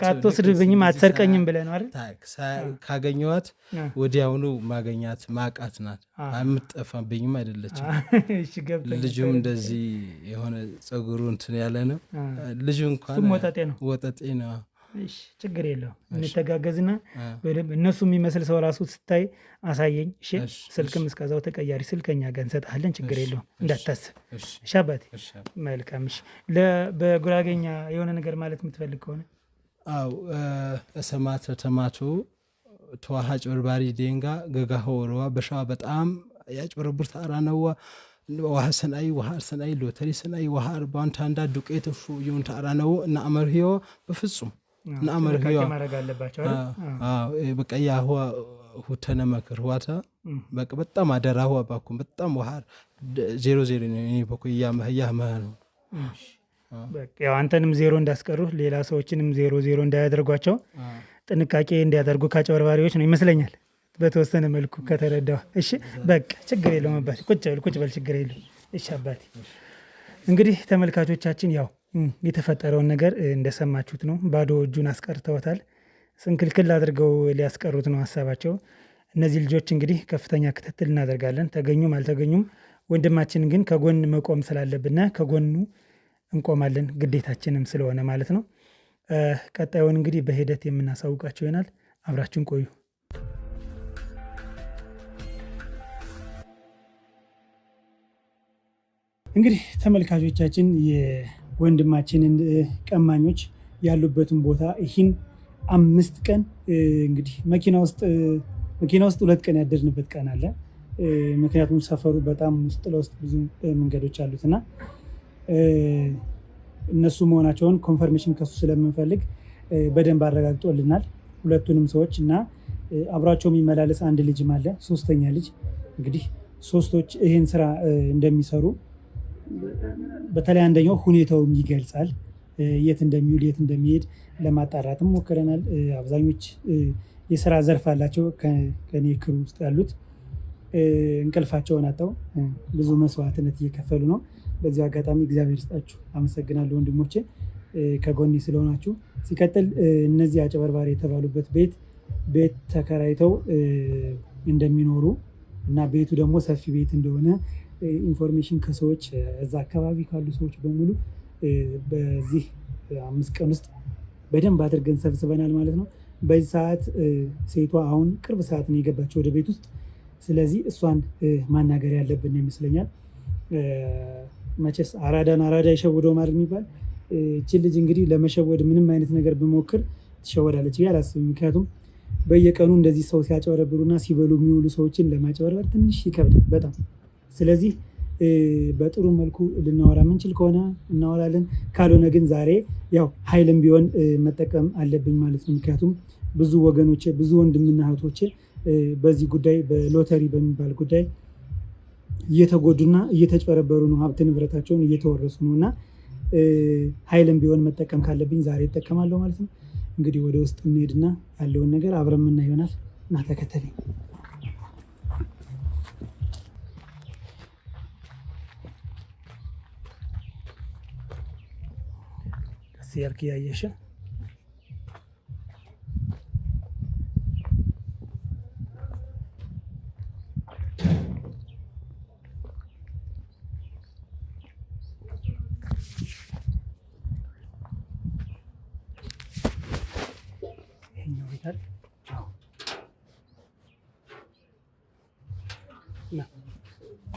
አትወስድብኝም አትሰርቀኝም ብለህ ነው አይደል? ካገኘኋት ወዲያውኑ ማገኛት ማቃት ናት። የምትጠፋብኝም አይደለችም። ልጁም እንደዚህ የሆነ ፀጉሩ እንትን ያለ ነው። ልጁ እንኳን ወጠጤ ነው። ችግር የለው እንተጋገዝና በደንብ እነሱ የሚመስል ሰው ራሱ ስታይ አሳየኝ። ስልክም እስከዛው ተቀያሪ ስልከኛ ጋር እንሰጥሃለን። ችግር የለው እንዳታስብ። እሺ አባቴ መልካም። በጉራጌኛ የሆነ ነገር ማለት የምትፈልግ ከሆነ? አው ሰማተ ተማቱ ተዋሃ ጭበርባሪ ዴንጋ ገጋሆ ወረዋ በሻዋ በጣም ያጭበረብር ታራነዋ ውሃ ሰናይ ውሃ ሰናይ ሎተሪ ሰናይ ውሃ አርባን ታንዳ ዱቄት ፉ ይሁን ታራነው እና አመርሂዮ በፍጹም ናመር ህዋ ማድረግ አለባቸው። በቃ ያው ሁተነ መከር ዋታ በቃ በጣም አደራው አባኩም በጣም ወሃር 00 ነው። እኔ በኩ ያመህ ነው። በቃ ያው አንተንም 0 እንዳስቀሩ ሌላ ሰዎችንም 00 እንዳያደርጓቸው ጥንቃቄ እንዲያደርጉ ካጭበርባሪዎች ነው ይመስለኛል በተወሰነ መልኩ ከተረዳው። እሺ በቃ ችግር የለውም አባቴ ቁጭ በል ችግር የለውም። እሺ አባቴ እንግዲህ ተመልካቾቻችን ያው የተፈጠረውን ነገር እንደሰማችሁት ነው። ባዶ እጁን አስቀርተውታል። ስንክልክል አድርገው ሊያስቀሩት ነው ሀሳባቸው። እነዚህ ልጆች እንግዲህ ከፍተኛ ክትትል እናደርጋለን። ተገኙም አልተገኙም ወንድማችን ግን ከጎን መቆም ስላለብን ከጎኑ እንቆማለን፣ ግዴታችንም ስለሆነ ማለት ነው። ቀጣዩን እንግዲህ በሂደት የምናሳውቃቸው ይሆናል። አብራችሁን ቆዩ። እንግዲህ ተመልካቾቻችን የወንድማችንን ቀማኞች ያሉበትን ቦታ ይህን 5 ቀን እንግዲህ መኪና ውስጥ 2 ቀን ያደርንበት ቀን አለ። ምክንያቱም ሰፈሩ በጣም ውስጥ ለውስጥ ብዙ መንገዶች አሉትና እነሱ መሆናቸውን ኮንፈርሜሽን ከሱ ስለምንፈልግ በደንብ አረጋግጦልናል ሁለቱንም ሰዎች እና አብሯቸው የሚመላለስ አንድ ልጅም አለ፣ 3ኛ ልጅ። እንግዲህ 3ቶች ይህን ስራ እንደሚሰሩ በተለይ አንደኛው ሁኔታውም ይገልጻል። የት እንደሚውል የት እንደሚሄድ ለማጣራትም ሞክረናል። አብዛኞች የስራ ዘርፍ አላቸው ከኔ ክሩ ውስጥ ያሉት እንቅልፋቸውን አጥተው ብዙ መስዋዕትነት እየከፈሉ ነው። በዚህ አጋጣሚ እግዚአብሔር ይስጣችሁ፣ አመሰግናለሁ ወንድሞቼ ከጎኔ ስለሆናችሁ። ሲቀጥል እነዚህ አጭበርባሪ የተባሉበት ቤት ተከራይተው እንደሚኖሩ እና ቤቱ ደግሞ ሰፊ ቤት እንደሆነ ኢንፎርሜሽን ከሰዎች እዛ አካባቢ ካሉ ሰዎች በሙሉ በዚህ 5 ቀን ውስጥ በደንብ አድርገን ሰብስበናል ማለት ነው። በዚህ ሰዓት ሴቷ አሁን ቅርብ ሰዓት ነው የገባቸው ወደ ቤት ውስጥ። ስለዚህ እሷን ማናገር ያለብን ይመስለኛል። መቼስ አራዳን አራዳ ይሸውደው ማለት የሚባል እቺ ልጅ እንግዲህ ለመሸወድ ምንም አይነት ነገር ብሞክር ትሸወዳለች ብዬ አላስብም። ምክንያቱም በየቀኑ እንደዚህ ሰው ሲያጨበረብሩና ሲበሉ የሚውሉ ሰዎችን ለማጨበርበር ትንሽ ይከብዳል በጣም። ስለዚህ በጥሩ መልኩ ልናወራ ምንችል ከሆነ እናወራለን፣ ካልሆነ ግን ዛሬ ያው ኃይልም ቢሆን መጠቀም አለብኝ ማለት ነው። ምክንያቱም ብዙ ወገኖቼ ብዙ ወንድምና እህቶቼ በዚህ ጉዳይ በሎተሪ በሚባል ጉዳይ እየተጎዱና እየተጭበረበሩ ነው፣ ሀብት ንብረታቸውን እየተወረሱ ነው እና ኃይልም ቢሆን መጠቀም ካለብኝ ዛሬ እጠቀማለሁ ማለት ነው። እንግዲህ ወደ ውስጥ እንሄድና ያለውን ነገር አብረን የምናየው ይሆናል እና ተከተለኝ። ቀስ ያልክ እያየሽ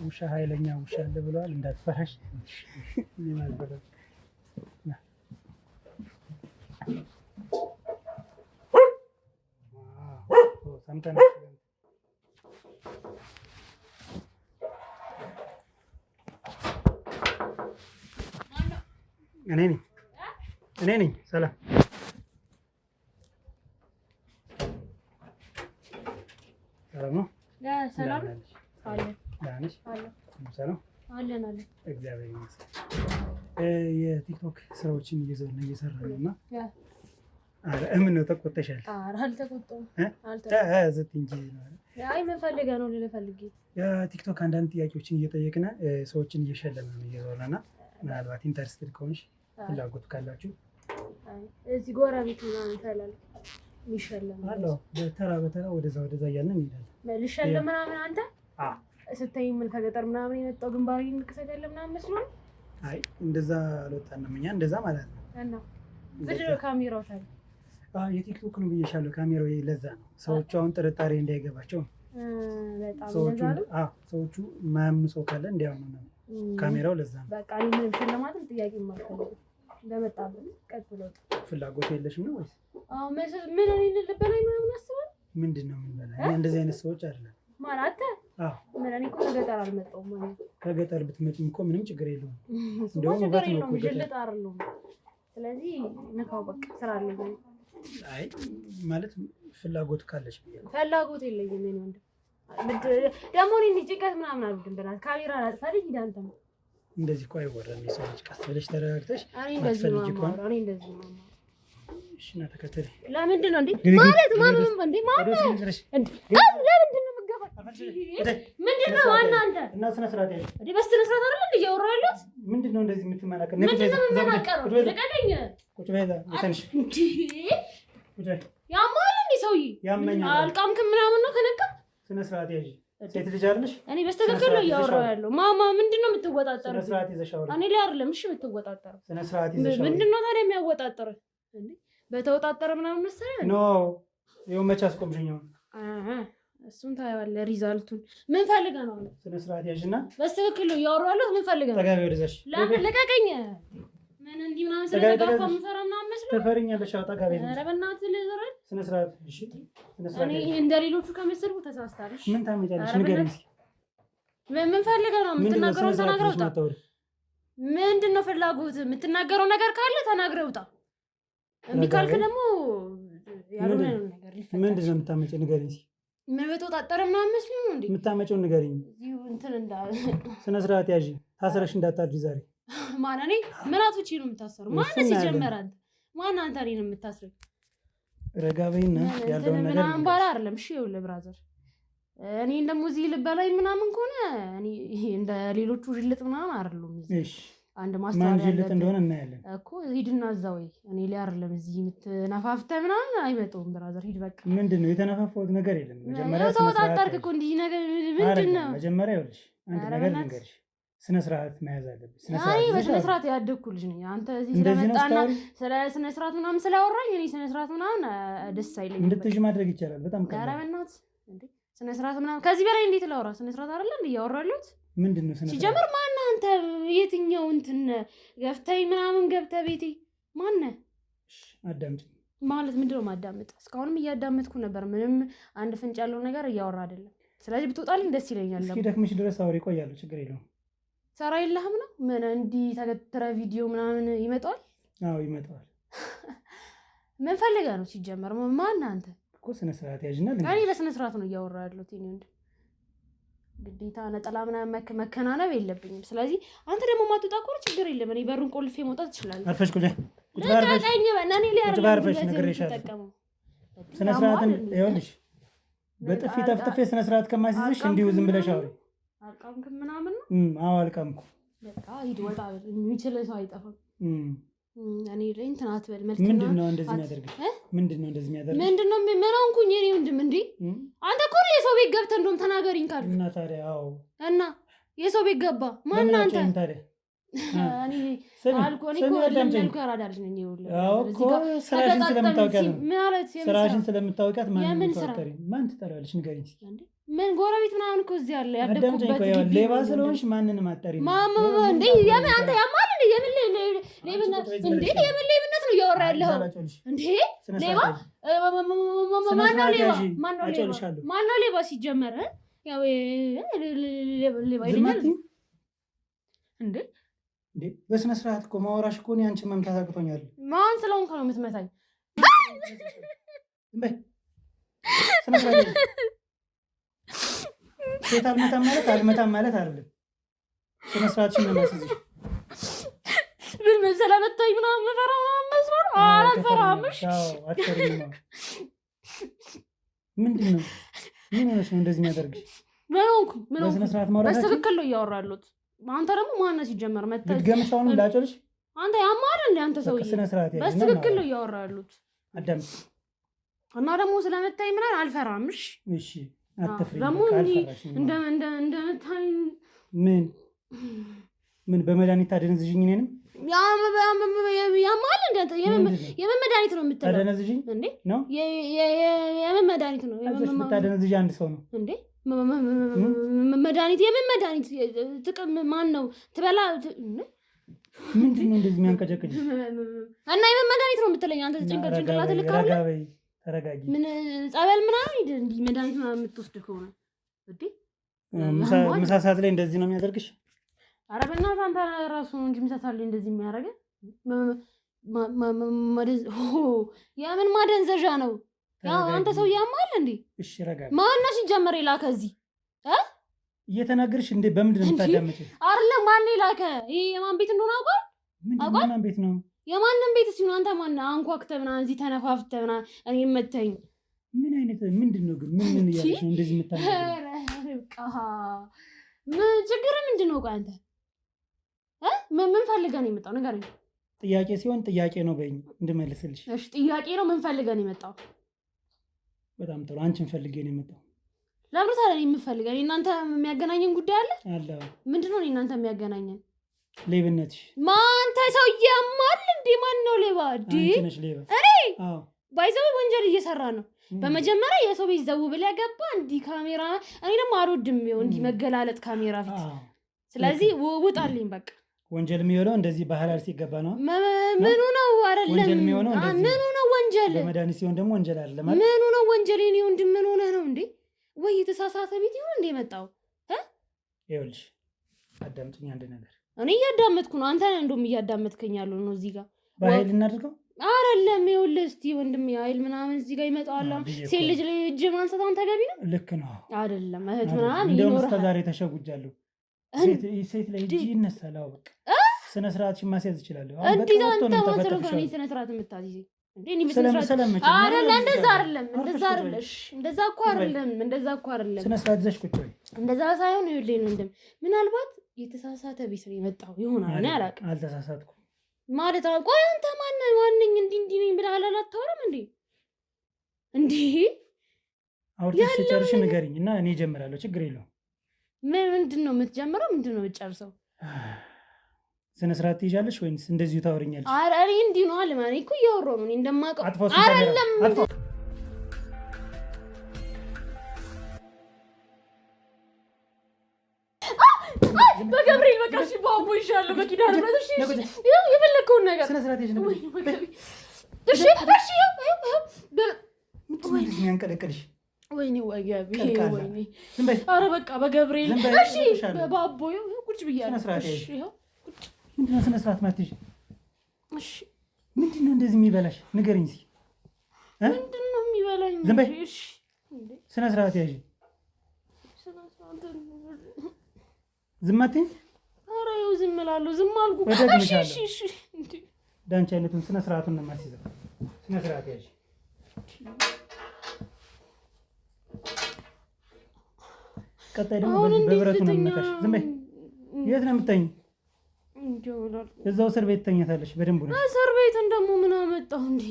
ውሻ ኃይለኛ ውሻ አለ ብለዋል። እንዳትፈራሽ። እኔ ነኝ። ሰላም ነው። ሰላም አለ እግዚአብሔር ይመስገን። የቲክቶክ ስራዎችን እየሰራ ነው እና ምን ነው ተቆጥተሻል? አልተቆጣሁም። ምን ፈልገህ ነው ልልህ ፈልጌ። የቲክቶክ አንዳንድ ጥያቄዎችን እየጠየቅን ሰዎችን እየሸለመ ነው እየዞረ እና ምናልባት ኢንተረስትድ ከሆንሽ ፍላጎት ካላችሁ እዚህ ጎረቤት ምናምን ይፈላል የሚሸለም አለው። በተራ ወደዛ እያልን እንሄዳለን። ልሸለም ምናምን አንተ ስታይ ምን ከገጠር ምናምን የመጣው ግንባሪ ንቅሰት ያለ ምናምን መስሎ ነው። አይ እንደዛ አልወጣንም እኛ እንደዛ ማለት ነው። እና ብድር ካሜራው ታዲያ የቲክቶክ ነው ብዬሻለሁ። ካሜራው ለዛ ነው ሰዎቹ አሁን ጥርጣሬ እንዳይገባቸው በጣም ሰዎቹ ማያምኑ ሰው ካለ እንዲያምኑ ነው ካሜራው ለዛ ነው። በቃ እኔ ምንም ሽልማትም ጥያቄ የማልፈልግ እንደመጣብን ቀጥ ብለው ፍላጎት የለሽም ነው ወይስ? ምን እኔ ልበላይ ምናምን አስበን ምንድን ነው የምንበላ? እንደዚህ አይነት ሰዎች አይደለም ማለት ምን እኔ እኮ ከገጠር አልመጣሁም ማለት ከገጠር ብትመጪም እኮ ምንም ችግር የለውም። እንደውም ችግር የለውም ጅልጥ አይደለሁም። ስለዚህ ንካው በቃ ስራ አለኝ። አይ ማለት ፍላጎት ካለሽ ብዬ ነው። ፍላጎት የለኝም እኔ ወንድ ደግሞ እኔ ጭንቀት ምናምን አልወድም። በእናትህ ካሜራ ላጥፋልኝ ሂድ አንተ ነው። እንደዚህ እኮ አይወራም። የሰው ልጅ ቀስ ብለሽ ተረጋግተሽ እኔ እንደዚህ ነው እሺ ና ተከተል። ለምንድን ነው እንዴ ማለት ማንም እንዴ ማለት ለምንድን ነው የምትገፋው? ምንድን ነው ዋና አንተ እና ስነ ስርዓት ያለው እንዴ በስነ ስርዓት አይደል እንዴ እያወራሁ ያለሁት? ምንድን ነው እንደዚህ የምትመናቀር? ልቀቀኝ። ቁጭ በይ እዛ ትንሽ ቁጭ በይ። ያማል እንዴ ሰውዬ? ያመኛል። አልቃምክም ምናምን ነው ከነካ ስነ ስርዓት ያዥ። ሴት ልጅ አይደለሽ? እኔ በስተክክል ነው እያወራሁ ያለው። ማማ ምንድን ነው የምትወጣጠረው? ስነ ስርዓት ይዘሽ አውሪ። እኔ ላይ አይደለም እሺ የምትወጣጠረው። ስነ ስርዓት ይዘሽ አውሪ። ምንድን ነው ታዲያ የሚያወጣጠረው እንዴ? በተወጣጠረ ምናምን መሰለህ? ኖ ይኸው መቼ አስቆምሽኝ? እሱን ታየዋለህ ሪዛልቱን። ምን ፈልገህ ነው? ስነ ስርዓት ያዥና በስተክክል ነው እያወራሁ ያለሁት። ምን ፈልገህ ነው? ተጋቢ ወደዛሽ። ለምን ልቀቀኝ። ምን እንዲህ ምናምን ስለተጋፋ የምፈራ ምናምን መስሎህ? ትፈሪኛለሽ? አውጣ ጋቢ። ኧረ በእናትህ ልዘረን። ስነ ስርዓት እሺ። ስነ ስርዓት እኔ እንደ ሌሎቹ ከመሰልኩ ተሳስተሃል። ምን ታመጫለሽ? ንገሪኝ እስኪ። ምን ፈልገህ ነው? የምትናገረውን ተናግረህ ውጣ። ምንድን ነው ፍላጎትህ? የምትናገረው ነገር ካለ ተናግረህ ውጣ። እምቢ ካልክ ደግሞ ያልሆነ ነገር ሊፈጠር። ምንድን ነው የምታመጪው? ንገሪኝ እስኪ። ምን በተወጣጠረ ምናምን መስሎኝ ነው እንዴ? የምታመጪውን ንገሪኝ። እንትን ስነ ስርዓት ያዥ። ታስረሽ እንዳታድሪ ዛሬ። ማን እኔ? ምን አትወጪ ነው የምታሰረው? ማን ሲጀመር አንተ ማን አንተ እኔን የምታስረኝ? ረጋ በይና ያለውን ነገር ምናምን ባላ አይደለም። እሺ ይኸውልህ ብራዘር፣ እኔ ደግሞ እዚህ ልበላኝ ምናምን ከሆነ እኔ እንደ ሌሎቹ ጅልጥ ምናምን አይደለም። እሺ አንድ ማስተዋል ማንጀልት እንደሆነ እናያለን እኮ። ሂድና እዛው እኔ ላይ አይደለም እዚህ የምትነፋፍተህ ምናምን አይመጣውም። ብራዘር ሂድ በቃ። ምንድነው የተነፋፋሁት ነገር የለም። መጀመሪያ ተወጣጣርክ እኮ እንዲህ ነገር ምንድነው? መጀመሪያ ይኸውልሽ አንድ ነገር ልንገርሽ፣ ስነ ስርዓት መያዝ አለብሽ። እኔ በስነ ስርዓት ያደግኩ ልጅ ነኝ። አንተ እዚህ ስለመጣና ስለ ስነ ስርዓት ምናምን ስላወራኝ እኔ ስነ ስርዓት ምናምን ደስ አይለኝም። እንድትይዥ ማድረግ ይቻላል። በጣም ቀላል። ኧረ በእናትህ እንዴ ስነ ስርዓት ምናምን ከዚህ በላይ እንዴት ላውራ? ስነ ስርዓት አይደለ እንዴ ያወራሉት? ምንድነው ስነ ስርዓት? ሲጀምር ማነህ አንተ? የትኛው እንትን ገፍተኝ ምናምን ገብተህ ቤቴ ማነህ? አዳምጪኝ ማለት ምንድነው ማዳመጥ? እስካሁንም እያዳመጥኩ ነበር። ምንም አንድ ፍንጭ ያለው ነገር እያወራ አይደለም። ስለዚህ ብትወጣልኝ ደስ ይለኛል። እስኪ ደክመሽ ድረስ አውሪ፣ እቆያለሁ፣ ችግር የለውም። ሰራ የለህም ነው ምን እንዲህ ተገትረ ቪዲዮ ምናምን ይመጣዋል? አዎ ይመጣዋል። ምን ፈልገህ ነው ሲጀመር? ማን አንተ? እኮ ስነ ስርዓት ያዥና እኔ በስነ ስርዓት ነው እያወራ ያለሁት። እኔ ግዴታ ነጠላ ምናምን መከናነብ የለብኝም። ስለዚህ አንተ ደግሞ ማትወጣ ከሆነ ችግር የለም። እኔ በሩን ቆልፌ መውጣት እችላለሁ። አርፈሽ ቁጭ ለቃቀኝ በእናኔ ላይ አርፈሽ ነገርሻለሁ። ስነ ስርዓትን ይኸውልሽ፣ በጥፊ ተፍጥፌ ስነ ስርዓት ከማስይዝሽ እንዲሁ ዝም ብለሽ አውሪ። አልቃምክም ምናምን ነው? አዎ አልቃምኩ። በቃ ሂድ ወጣ። የሚችል ሰው አይጠፋም። እኔ ላይ እንትን አትበል። ምንድነው እንደዚህ የሚያደርግሽ? ምንድነው እንደዚህ የሚያደርግሽ? ምንድነው ምን ሆንኩኝ? እኔ ወንድም እንዴ አንተ እኮ የሰው ቤት ገብተህ እንደውም ተናገሪኝ ካልክ እና ታዲያ አዎ እና የሰው ቤት ገባ ማን አንተ? ታዲያ እኔ አልኩ እኔ እኮ ለምን ያራዳልሽ ነኝ? ይኸውልህ እኮ ስራሽን ስለምታውቂያት ማለት ስራሽን ስለምታውቂያት ማን ትጠሪያለሽ? ንገሪኝ እስኪ። ምን ጎረቤት ምናምን እኮ እዚህ አለ ያደኩበት ግቢ። ሌባ ስለሆንሽ ማንንም አትጠሪም እንዴ? የምን አንተ ያማል እንዴ? የምን ሌብነት እንዴ? የምን ሌብነት ነው እያወራ ያለው እንዴ? ሌባ ማነው ሌባ ሲጀመር? ያው ሌባ ይለኛል እንዴ? እንዴ በስነ ስርዓት እኮ ማወራሽ እኮ እኔ አንቺን መምታት አቅቶኛል። ማን ስለሆንክ ነው የምትመታኝ? እንዴ ስነ ስርዓት ሴት አልመታም ማለት አይደለም። ስነ ስርዓትሽን ነው የማስይዝሽ። ምን መሰለህ መታኝ ምናምን መፈራ ምናምን መስሎህ? አልፈራምሽ። ምንድን ነው ምን ሆነሽ ነው እንደዚህ የሚያደርግሽ? ምን ሆንኩ? በስነ ስርዓት ማውራት በትክክል ነው እያወራሉት። አንተ ደግሞ ማነህ ሲጀመር? መታኝ ገምሻውን ላጮልሽ። አንተ ያማል እንዴ? አንተ ሰውዬ ስነ ስርዓት ያለው በትክክል ነው እያወራሉት። አዳምጪ እና ደግሞ ስለመታኝ ምናምን አልፈራምሽ። እሺ አትፍሪ። ደግሞ እንደምታኝ ምን በመድኃኒት ታደነዝዥኝ? እኔንም ያማል እንደ የምን መድኃኒት ነው የምትለው? ታደነዝዥኝ እንዴ ነው? የምን መድኃኒት ነው? ታደነዝዥ አንድ ሰው ነው እንዴ? መድኃኒት የምን መድኃኒት ጥቅም ማን ነው ትበላ? ምንድን ነው እንደዚህ የሚያንቀጨቅጭ? እና የምን መድኃኒት ነው የምትለኝ አንተ? ጭንቅላት ልክ አይደል? ተረጋጊ። ምን ጸበል ምናምን እንዲህ መድኃኒት ምናምን የምትወስድ ከሆነ እንዴ ምሳ ሰዓት ላይ እንደዚህ ነው የሚያደርግሽ? ኧረ በእናትህ አንተ ራሱ ነው እንጂ ምሳ ሰዓት ላይ እንደዚህ የሚያደርገህ። የምን ማደንዘዣ ነው? ያው አንተ ሰው ያማል እንዴ? እሺ ረጋ። ማነው ሲጀመር የላከ እዚህ እየተናገርሽ እንዴ? በምንድን ነው የምታዳምጪው? አይደለም ማን የላከ? ይሄ የማን ቤት እንደሆነ አውቃል? የማን ቤት ነው? የማንም ቤት ሲሆን አንተ ማነህ? አንኳኩተህ ምናምን እዚህ ተነፋፍተህ ምናምን እኔ መተኝ። ምን አይነት ምንድን ነው ግን? ምን እያለሽ ነው እንደዚህ የምታናገረው? ምን ችግር ምንድን ነው? ቆይ አንተ ምን ፈልገህ ነው የመጣው? ንገረኝ። ጥያቄ ሲሆን ጥያቄ ነው በይኝ እንድመልስልሽ። እሺ ጥያቄ ነው። ምን ፈልገህ ነው የመጣው? በጣም ጥሩ። አንቺን ፈልጌ ነው የመጣው። ለምን ታዲያ እኔ የምፈልገው? እኔ እናንተ የሚያገናኘን ጉዳይ አለ አለ። ምንድን ነው እኔ እናንተ የሚያገናኘን? ሌብነትሽ። ማንተ ሰውዬ ያማል እንዴ? ማን ነው ሌባ? እንዴ አንቺ ነሽ ሌባ። እኔ ባይዘው ወንጀል እየሰራ ነው። በመጀመሪያ የሰው ቤት ዘው ብለህ ገባ እንዲህ ካሜራ። እኔ ደግሞ አልወድም እንዲህ መገላለጥ ካሜራ ፊት። ስለዚህ ውጣልኝ በቃ። ወንጀል የሚሆነው እንደዚህ ባህላል ሲገባ ነው። ምኑ ነው? አይደለም ወንጀል የሚሆነው እንደዚህ። ምኑ ነው ወንጀል? በመድኃኒት ሲሆን ደግሞ ወንጀል አይደለም ማለት። ምኑ ነው ወንጀል? እኔ ወንድም ምን ሆነህ ነው እንዴ? ወይ የተሳሳተ ቤት ይሁን እንዴ መጣው? ይኸውልሽ አዳምጪኝ አንድ ነገር። እኔ እያዳመጥኩ ነው። አንተ እንደውም እያዳመጥከኝ ያለው ነው። እዚህ ጋር በኃይል እናድርገው አይደለም። ይኸውልህ እስኪ ወንድም ኃይል ምናምን እዚህ ጋር ይመጣዋል። ሴት ልጅ ላይ እጅ ማንሳት አንተ ተገቢ ነው? ልክ ነው አይደለም? እህት ምናምን እንደውም እስከ ዛሬ ተሸጉጃለሁ። ሴት ላይ እጅ ይነሳል። አዎ በቃ ስነ ስርዓትሽን ማስያዝ እችላለሁ። አሁን በቃ አንተ ማሰለፈ ነው ስነ ስርዓት የምታስይዘኝ እንዴ? እኔ ስነ ስርዓት አይደለም። እንደዛ አይደለም። እንደዛ እኮ አይደለም። ስነ ስርዓት ይዘሽ ቁጭ በይ። እንደዛ ሳይሆን ይኸውልህ ወንድም ምናልባት የተሳሳተ ቤት ነው የመጣው ይሆናል። እኔ አላውቅም። አልተሳሳትኩም ማለት ቆይ አንተ ማነኝ እንዲህ ነኝ ብለህ አላላታወራም እንዴ? አውርተሽ ጨርሽ ንገሪኝ እና እኔ እጀምራለሁ። ችግር የለውም። ምንድን ነው የምትጀምረው? ምንድን ነው የምትጨርሰው? ስነ ስርዓት ትይዣለሽ ወይስ እንደዚሁ ታወሪኛለሽ? ኧረ እኔ እንዲህ ነው አለ ማለት እኮ እያወራሁ ነው እንደማውቀው አይደለም። በገብርኤል በቃ እሺ፣ ባቦ ይሻለው በኪዳነ ምሕረት እሺ፣ የፈለከውን ነገር ስነ ስርዓት ይዤ ነው። እሺ ወይኔ ያንቀለቀልሽ ወይኔ ወገቤ ወይኔ። ኧረ በቃ በገብርኤል እሺ፣ ባቦ ቁጭ ብያለሁ። እሺ ምንድን ነው ስነ ስርዓት ማትይዥ? እሺ ምንድን ነው እንደዚህ የሚበላሽ? ንገሪኝ እስኪ። ምንድን ነው የሚበላኝ? ዝም በይ። እሺ ስነ ስርዓት ያዥ። ዝም አትይኝ። ኧረ ይኸው ዝም እላለሁ። ዝም አልኩ። እሺ ዳንቺ አይነቱን ስነ ስርዓቱን ነው የማስይዘው። ስነ ስርዓት ያዥ። ቀጣይ ደግሞ በብረቱ ነው የምመታሽ። ዝም በይ። የት ነው የምትተኝ? እዛው እስር ቤት ተኛታለሽ። በደንብ ነው። እስር ቤትን ደግሞ ምን አመጣው እንዴ?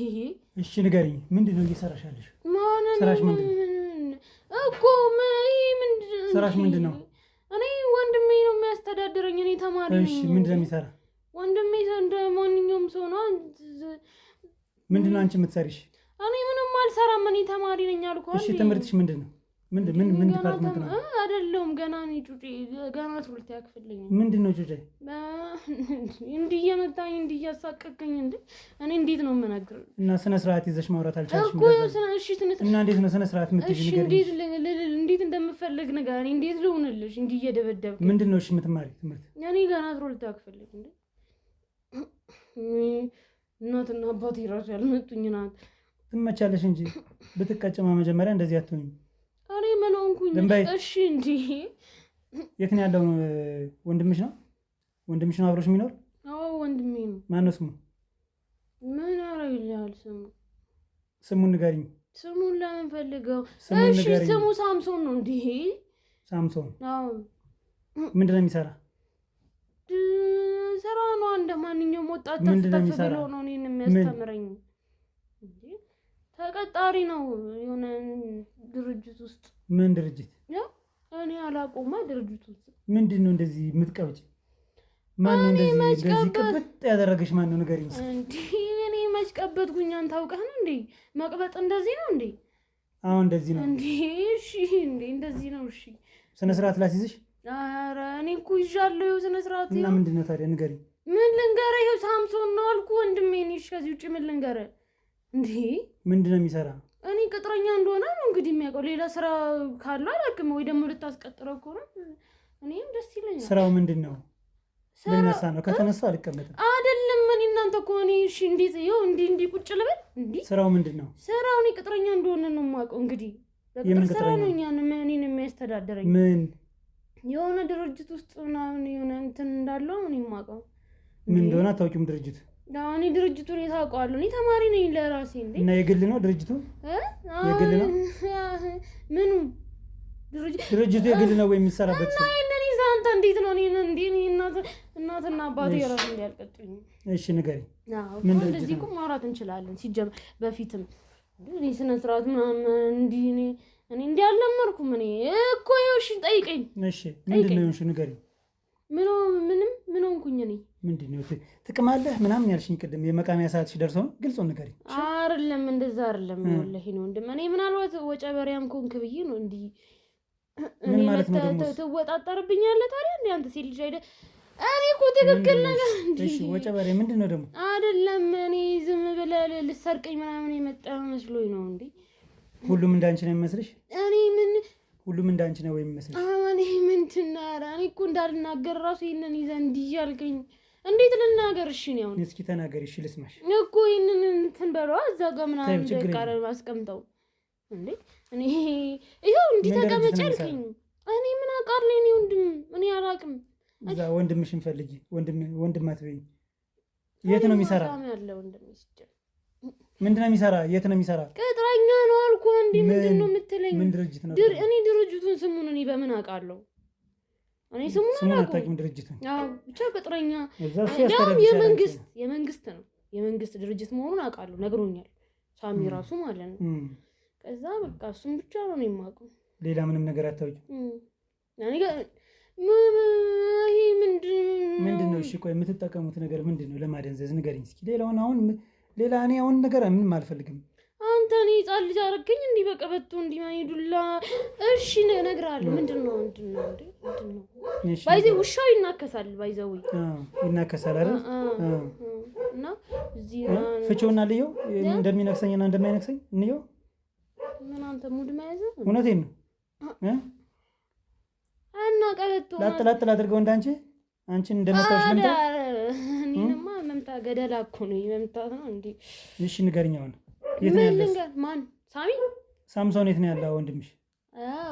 እሺ ንገሪኝ፣ ምንድን ነው እየሰራሽ ያለሽ? ስራሽ ምንድን ነው እኮ? ስራሽ ምንድን ነው? እኔ ወንድሜ ነው የሚያስተዳድረኝ። እኔ ተማሪ ነኝ። እሺ ምንድን ነው የሚሰራ? ወንድሜ እንደ ማንኛውም ሰው ነው። ምንድን ነው አንቺ የምትሰሪሽ? እኔ ምንም አልሰራም። እኔ ተማሪ ነኝ አልኩ። እሺ ትምህርትሽ ምንድን ነው? ምን ዲፓርትመንት ነው? አይደለሁም ገና ነኝ ጩጬ። ገና ትምህርት ያክፍልኝ። ምንድን ነው ጩጬ? እንዲህ እየመታኝ እንዲህ እያሳቀቀኝ እንዴ! እኔ እንዴት ነው የምነግርህ? እና ስነ ስርዓት ይዘሽ ማውራት አልቻልሽም እኮ። እሺ እና እንዴት ነው ስነ ስርዓት የምትይዥ? እንዴት እንደምፈልግ ነገር እኔ እንዴት ልሁንልሽ? እንዲህ እየደበደብክ ምንድን ነው እሺ የምትማሪ ትምህርት? እኔ ገና ትምህርት ያክፍልኝ እንዴ! እናትና አባቴ ራሱ ያልመጡኝ ናት። ትመቻለሽ እንጂ ብትቀጭማ መጀመሪያ እንደዚህ አትሆኝ። እኔ ምን ሆንኩኝ? እሺ እንዴ የት ነው ያለው? ወንድምሽ ነው? ወንድምሽ ነው አብሮሽ የሚኖር? አዎ ወንድሜ ነው። ማነው ስሙ? ምን ያደርግልሃል? ስሙን ንገሪኝ። ስሙን ለምን ፈልገው? እሺ ስሙ ሳምሶን ነው። እንዴ ሳምሶን? አዎ። ምንድን ነው የሚሰራ? ስራ ነው እንደ ማንኛውም ወጣት ተፍተፍ ብሎ ነው እኔን የሚያስተምረኝ። ተቀጣሪ ነው የሆነ ድርጅት ውስጥ። ምን ድርጅት? እኔ አላውቀውማ። ድርጅት ውስጥ ምንድን ነው እንደዚህ የምትቀብጭ? ማን ነው እንደዚህ ቅብጥ ያደረገሽ? ማን ነው ንገሪኝ። እንዴ እኔ መች ቀበጥኩኝ? አንተ አውቀህ ነው እንዴ? መቅበጥ እንደዚህ ነው እንዴ? አዎ እንደዚህ ነው እንዴ? እሺ እንዴ እንደዚህ ነው። እሺ ስነ ስርዓት ላስይዝሽ? ኧረ እኔ እኮ ይዣለሁ ስነ ስርዓት። እና ምንድን ነው ታዲያ ንገሪኝ። ምን ልንገርህ? ይኸው ሳምሶን ነው አልኩ ወንድሜ። እኔ ከዚህ ውጭ ምን ልንገርህ? እንዴ ምንድን ነው የሚሰራ? እኔ ቅጥረኛ እንደሆነ ነው እንግዲህ የሚያውቀው። ሌላ ስራ ካለው አላውቅም። ወይ ደግሞ ልታስቀጥረው ከሆነ እኔም ደስ ይለኛል። ስራው ምንድን ነው? ልነሳ ነው። ከተነሳ አልቀመጥም። አይደለም እኔ እናንተ ከሆነ እሺ፣ እንዴት ይኸው እንዲህ ቁጭ ልበል? እንዲህ ስራው ምንድን ነው? ስራው እኔ ቅጥረኛ እንደሆነ ነው የማውቀው። እንግዲህ በቅጥር ስራ ነው እኔን የሚያስተዳድረኝ። ምን የሆነ ድርጅት ውስጥ ምናምን የሆነ እንትን እንዳለው እኔ የማውቀው። ምን እንደሆነ አታውቂም? ድርጅቱ እኔ ድርጅቱን የታውቀዋለሁ። እኔ ተማሪ ነኝ ለራሴ። እንዴ እና የግል ነው ድርጅቱ? የግል ነው። ምኑ ድርጅቱ የግል ነው ወይ የሚሰራበት? እና እኔ አንተ እንዴት ነው እንዴ እናትና አባቴ የራሱ እንዲያልቀጡኝ? እሺ ንገሪኝ። ምን እንደዚህ እኮ ማውራት እንችላለን። ሲጀምር በፊትም እኔ ስነ ስርዓት ምናምን እንዲህ እኔ እንዲያልለመርኩም እኔ እኮ ይኸውልሽ ጠይቀኝ። እሺ ምንድን ነው ይኸውልሽ ንገሪኝ። ምን ሆንኩኝ እኔ? ምንድን ነው ጥቅም አለህ ምናምን ያልሽኝ ቅድም? የመቃሚያ ሰዓትሽ ደርሶ ነው? ግልጹን ንገሪኝ። አይደለም እንደዛ አይደለም። ወላሂ ነው ወንድም። እኔ ምናልባት ወጨበሪያም ኮንክ ብዬ ነው እንዲህ ምን ማለት ነው ደግሞ? ትወጣጠርብኛለህ ታዲያ እንዴ አንተ ሴት ልጅ አይደል? እኔ እኮ ትክክል ነገር እንዴ። እሺ ወጨበሪያ ምንድን ነው ደግሞ? አይደለም እኔ ዝም ብለህ ልሰርቀኝ ምናምን የመጣ መስሎኝ ነው እንዴ። ሁሉም እንዳንቺ ነው የሚመስልሽ? እኔ ምን ሁሉም እንዳንቺ ነው ወይ የሚመስልሽ? እኔ ምንድን ነው? ኧረ እኔ እኮ እንዳልናገር ራሱ ይሄንን ይዘህ እንዲህ እያልከኝ እንዴት ልናገር? እሺ ነው አሁን እስኪ ተናገሪ። እሺ ልስማሽ እኮ ይሄንን እንትን በለዋ እዛ ጋር ምናምን ቃል አስቀምጠው እንዴ። እኔ ይኸው እንዲህ ተቀመጭ አልከኝ። እኔ ምን አውቃለሁ? እኔ ወንድም እኔ አላውቅም። እዛ ወንድምሽን ፈልጊ። ወንድም አትበይኝ። የት ነው የሚሰራ? ምንድን ነው የሚሰራ? የት ነው የሚሰራ? ቅጥረኛ ነው አልኩህ። እንዲህ ምንድን ነው የምትለኝ? ምን ድርጅት ነው? እኔ ድርጅቱን ስሙን እኔ በምን አውቃለሁ? እኔ ስሙን አታውቂም? ድርጅቱ ብቻ ቅጥረኛ የመንግስት ነው። የመንግስት ድርጅት መሆኑን አውቃለሁ፣ ነግሮኛል ሳሚ ራሱ ማለት ነው። ከዛ በቃ እሱም ብቻ ነው የማውቀው፣ ሌላ ምንም ነገር አታውቂም? ምንድን ነው? እሺ ቆይ የምትጠቀሙት ነገር ምንድን ነው ለማደንዘዝ? ንገሪኝ እስኪ። ሌላውን አሁን ሌላ እኔ አሁን ነገር ምንም አልፈልግም። አንተ እኔ ህፃን ልጅ አደረገኝ እንዲህ በቀበቶ እንዲህ ማይዱላ። እሺ እነግርሃለሁ። ምንድን ነው ባይዘ ውሻው ይናከሳል። ባይዘው ይናከሳል አይደል? እና እዚህ ፍቺውና ልየው እንደሚነክሰኝና እንደማይነክሰኝ እንየው። ምን አንተ ሙድ መያዝ? እውነቴን ነው እና ቀበቶ ላጥላጥል አድርገው እንዳንቺ አንቺን እንደመታሽ ልምታ። እኔንማ መምታ ገደላ እኮ ነው መምታት ነው እንዴ? እሺ ንገሪኝ አሁን የት ነው ያለው? ማን? ሳሚ ሳምሶን የት ነው ያለው ወንድምሽ?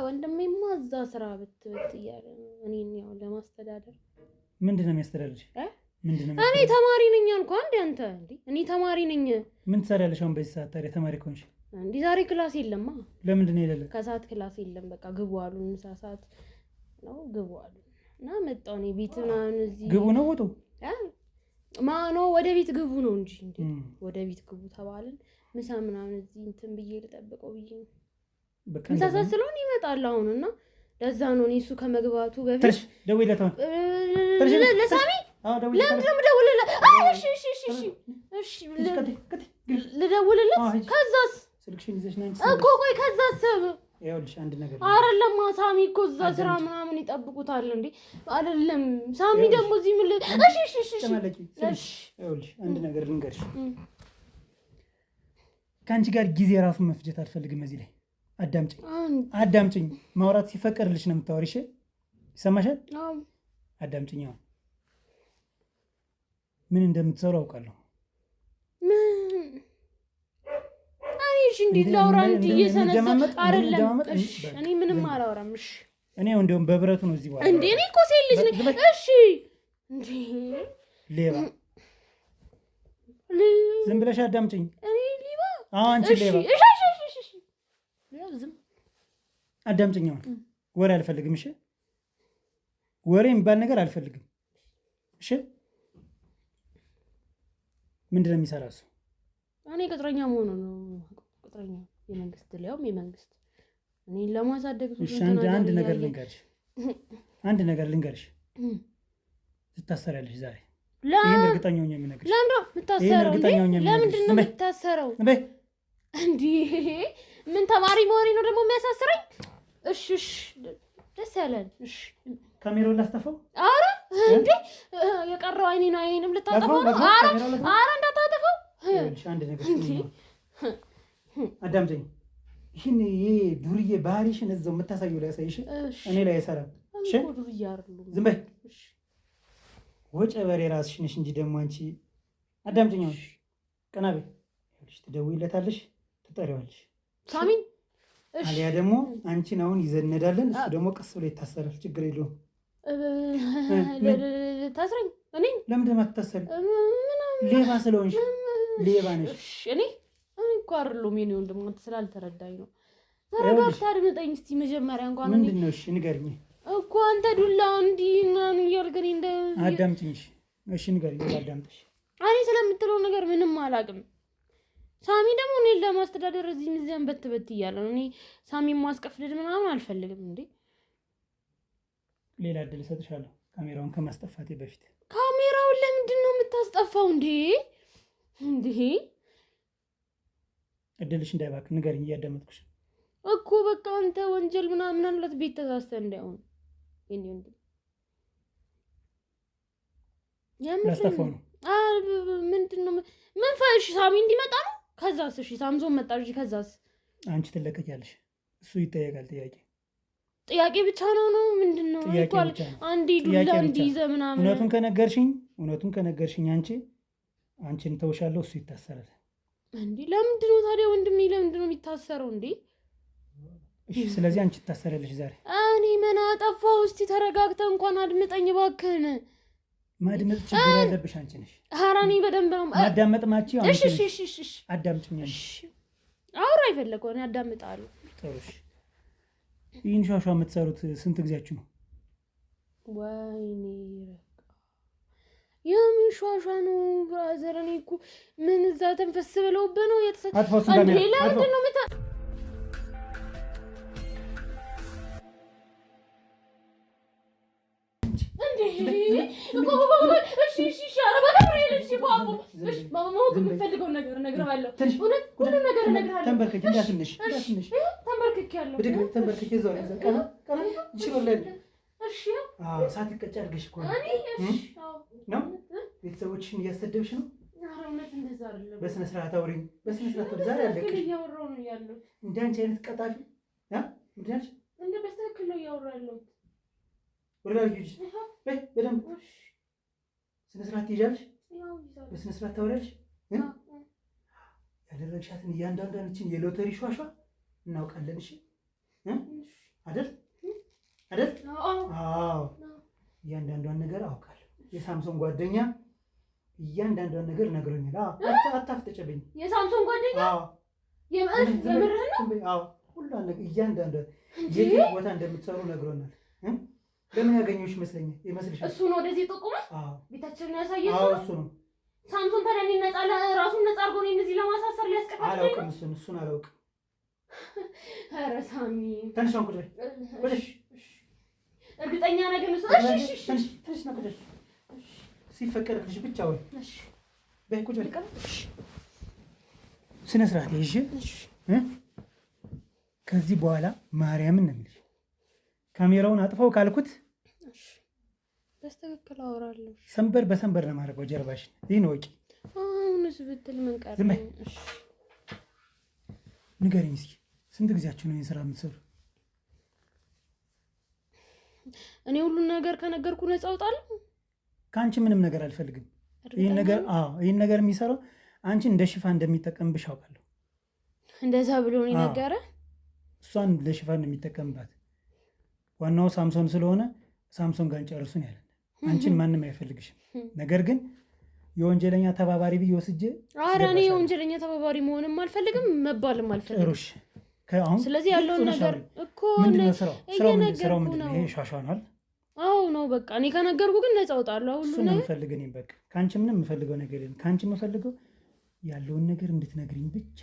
ወንድሜማ እዛ ስራ ብትበት እያለ ነው እኔን ያው ለማስተዳደር። ምንድን ነው የሚያስተዳድርሽ? እኔ ተማሪ ነኝ አልኩህ አንዴ። አንተ እንዴ እኔ ተማሪ ነኝ። ምን ትሰሪያለሽ አሁን በዚህ ሰዓት ታዲያ ተማሪ ከሆንሽ? እንዴ ዛሬ ክላስ የለማ። ለምንድን ነው የሌለ? ከሰዓት ክላስ የለም። በቃ ግቡ አሉ። ምሳ ሰዓት ነው ግቡ አሉ እና መጣሁ እኔ ቤት ምናምን። እዚህ ግቡ ነው ወጡ ማኖ ወደ ቤት ግቡ ነው እንጂ እንዴ ወደ ቤት ግቡ ተባልን። ምሳ ምናምን እዚህ እንትን ብዬ ልጠብቀው ብዬ ነው። በቃ ምሳ ሰዓት ስለሆነ ይመጣል አሁን እና ለዛ ነው እኔ እሱ ከመግባቱ በፊት ደውይለት ለሳሚ። ለምንድን ነው የምደውልለት? እሺ ልደውልለት። ከዛስ ስልክሽን ይዘሽ ነኝ እኮ። ቆይ ከዛስ ይኸውልሽ አንድ ነገር አይደለም። ሳሚ እኮ እዛ ስራ ምናምን ይጠብቁታል እንዴ አይደለም። ሳሚ ደግሞ እዚህ ምን እሺ ይኸውልሽ አንድ ነገር ልንገርሽ። ከአንቺ ጋር ጊዜ ራሱ መፍጀት አልፈልግም። እዚህ ላይ አዳምጪኝ። ማውራት ሲፈቀድልሽ ነው የምታወሪሽ። ይሰማሻል? አዳምጪኝ። ምን እንደምትሰሩ አውቃለሁ። እሺ እንዴት ላውራ? እንዴ እየሰነዘ አይደለም። እኔ ምንም አላወራም። እሺ እኔ እንደውም በብረቱ ነው እዚህ በኋላ። እንዴ እኔ እኮ ሴት ልጅ ነኝ። እሺ እንዴ ሌባ ዝም ብለሽ አዳምጪኝ። እኔ ሌባ? አዎ አንቺ ሌባ። እሺ ዝም አዳምጪኝ። ወሬ አልፈልግም። እሺ ወሬ የሚባል ነገር አልፈልግም። እሺ ምንድን ነው የሚሰራ እሱ? እኔ ቅጥረኛ መሆኑ ነው። ቅጥረኛ የመንግስት ሊያውም የመንግስት እኔን ለማሳደግ። እሺ አንድ ነገር ልንገርሽ። ትታሰሪያለሽ ዛሬ። ይሄን እርግጠኛ ሆኜ የምነግርሽ። ለምን ነው የምታሰረው? ለምንድን ነው የምታሰረው? እንዴ ምን ተማሪ መሆኔ ነው ደግሞ የሚያሳስረኝ? እሺ ደስ ያለን። እሺ ካሜራውን ላስጠፋው? ኧረ እንዴ የቀረው አይኔ ነው። አይኔንም ልታጠፋው ነው? ኧረ እንዳታጠፋው። አንድ ነገር አዳምጪኝ። ይሄን ዱርዬ ባህሪሽን እዛው የምታሳየው ላይ ያሳይሽ፣ እኔ ላይ አይሰራም። እሺ ዱርዬ አይደለም። ዝም በይ። ወጨ በሬ ራስሽ ነሽ እንጂ ደግሞ አንቺ። አዳምጪኝ። ቀና በይ። ትደውይለታለሽ፣ ትጠሪዋለሽ ሳሚን። አሊያ ደግሞ አንቺን አሁን ይዘነዳለን፣ እሱ ደግሞ ቀስ ብሎ ይታሰራል። ችግር የለውም። ታስረኝ። እኔ ለምንድን ነው የማትታሰሪው? ሌባ ስለሆንሽ። ሌባ ነሽ። እኔ እኮ አይደለሁም የእኔ ወንድም፣ አንተ ስላልተረዳኝ ነው። ተረጋግተህ አድምጠኝ እስኪ መጀመሪያ እንኳን። ምንድን ነው? እሺ ንገሪኝ እኮ አንተ ዱላ እንዲህ ምናምን እያልክ እኔ እንደ አዳምጪኝ። እሺ ንገሪኝ። አዳምጥሽ። እኔ ስለምትለው ነገር ምንም አላውቅም። ሳሚ ደግሞ እኔን ለማስተዳደር እዚህ ምዘን በት እያለ ነው። እኔ ሳሚን ማስቀፍድድ ምናምን አልፈልግም። እንዴ ሌላ እድል እሰጥሻለሁ ካሜራውን ከማስጠፋቴ በፊት። ካሜራውን ለምንድን ነው የምታስጠፋው? እንዴ እድልሽ እንዳይባክን ንገሪኝ። እያዳመጥኩሽ እኮ። በቃ አንተ ወንጀል ምናምን አለት ቤት ተሳስተህ እንዳይሆን ላስጠፋው ነው። ምንድን ነው ምን ፈሽ? ሳሚ እንዲመጣ ነው። ከዛስ? እሺ ሳምሶን መጣ። እሺ ከዛስ? አንቺ ትለቀቂያለሽ፣ እሱ ይጠየቃል። ጥያቄ ብቻ ነው ምንድን ነው? አንዴ ዱላ እንዲይዘ ምናምን። እውነቱን ከነገርሽኝ አንቺን ተውሻለሁ፣ እሱ ይታሰራል። እንዴ ለምንድን ነው ታዲያ ወንድሜ? ለምንድን ነው የሚታሰረው እንዴ? እሺ ስለዚህ አንቺ ትታሰሪያለሽ ዛሬ። እኔ ምን አጠፋው? እስቲ ተረጋግተህ እንኳን አድምጠኝ እባክህን። ማድመጥ ችግር ያለብሽ አንቺ ነሽ። ኧረ እኔ በደንብ ነው ማዳመጥ ማቺው አንቺ ነሽ። እሺ አዳምጪኝ። እሺ አውራ ይፈለገው እኔ አዳምጣለሁ። ጥሩ እሺ። ይህን ሻሻ የምትሰሩት ስንት ጊዜያችሁ ነው? ወይኔ የሚሿሿ ነው ብራዘር። እኔ እኮ ምን እዛ ተንፈስ ብለውብህ ነው ለምንድን ነው የምትፈልገውን ነገር እነግርሃለሁ። ሁሉም ነገር እነግርሃለሁ። ሳትቀጭ አድርገሽ እኮ ነው ቤተሰቦችሽን እያሰደብሽ ነው። በስነ ስርዓት አውሪኝ፣ በስነ ስርዓት አውሪኝ። ዛሬ አለቅሽ። እንደ አንቺ አይነት ቀጣፊ በስትክክል ነው እያወራሁ ያለሁት። በደንብ ስነ ስርዓት ትይዣለሽ፣ በስነ ስርዓት ታወሪያለሽ። ያደረግሻትን እያንዳንዳችን የሎተሪ ሿሿ እናውቃለን። እሺ አይደል? አዎ እያንዳንዷን ነገር አውቃለሁ። የሳምሶን ጓደኛ እያንዳንዷን ነገር ነግሮኛል። አታፍጠጨብኝ። የሳምሶን ጓደኛ? አዎ የምርህን ነው? አዎ ሁሉን ነገር እያንዳንዷን የት ቦታ እንደምትሰሩ ነግሮናል። ለምን ያገኘሁሽ ይመስልሻል? እሱ ነው ወደዚህ ጠቁመ ቤታችንን ያሳየ እሱ ነው። ሳምሶን ታዲያ ራሱን ነፃ አድርጎ እኔን እዚህ ለማሳሰር ሊያስቀጣኝ አላውቅም። እሱን አላውቅም። ኧረ ሳሚ ተነሽ፣ ቁጭ በይ። እርግጠኛ ነገር ነው። ተነሽ ነው ቁጭ በይ። ሲፈቀድልሽ ብቻ ወይ በይ ቁጭ በይ። ስነ ስርዓት ይዤ ከዚህ በኋላ ማርያምን ነው የምልሽ። ካሜራውን አጥፋው ካልኩት በስተክክል አወራለሁ። ሰንበር በሰንበር ነው የማደርገው ጀርባሽን። ይህን ወቂ። አሁንስ ብትል ምን ቀረ? ዝም በይ። ንገሪኝ እስኪ ስንት ጊዜያችሁ ነው ይህን ስራ የምትሰሩ? እኔ ሁሉን ነገር ከነገርኩ ነፃ አውጣለሁ። ከአንቺ ምንም ነገር አልፈልግም። ይህን ነገር የሚሰራው አንቺ እንደ ሽፋን እንደሚጠቀምብሽ አውቃለሁ። እንደዛ ብሎ ነው ነገረ። እሷን ለሽፋን ነው የሚጠቀምባት። ዋናው ሳምሶን ስለሆነ ሳምሶን ጋር ጨርሱን ያለን። አንቺን ማንም አይፈልግሽም። ነገር ግን የወንጀለኛ ተባባሪ ብዬ ወስጄ እኔ የወንጀለኛ ተባባሪ መሆንም አልፈልግም መባልም አልፈልግም። ስለዚህ ያለውን ነገር እኮ ስራው ምንድን ነው? ይሄ ሻሻናል። አዎ ነው በቃ። እኔ ከነገርኩ ግን ነፃ አውጣለሁ። ሁሉ ነገር የምፈልግ እኔም በቃ ከአንቺ ምንም የምፈልገው ነገር የለም። ከአንቺ የምፈልገው ያለውን ነገር እንድትነግሪኝ ብቻ፣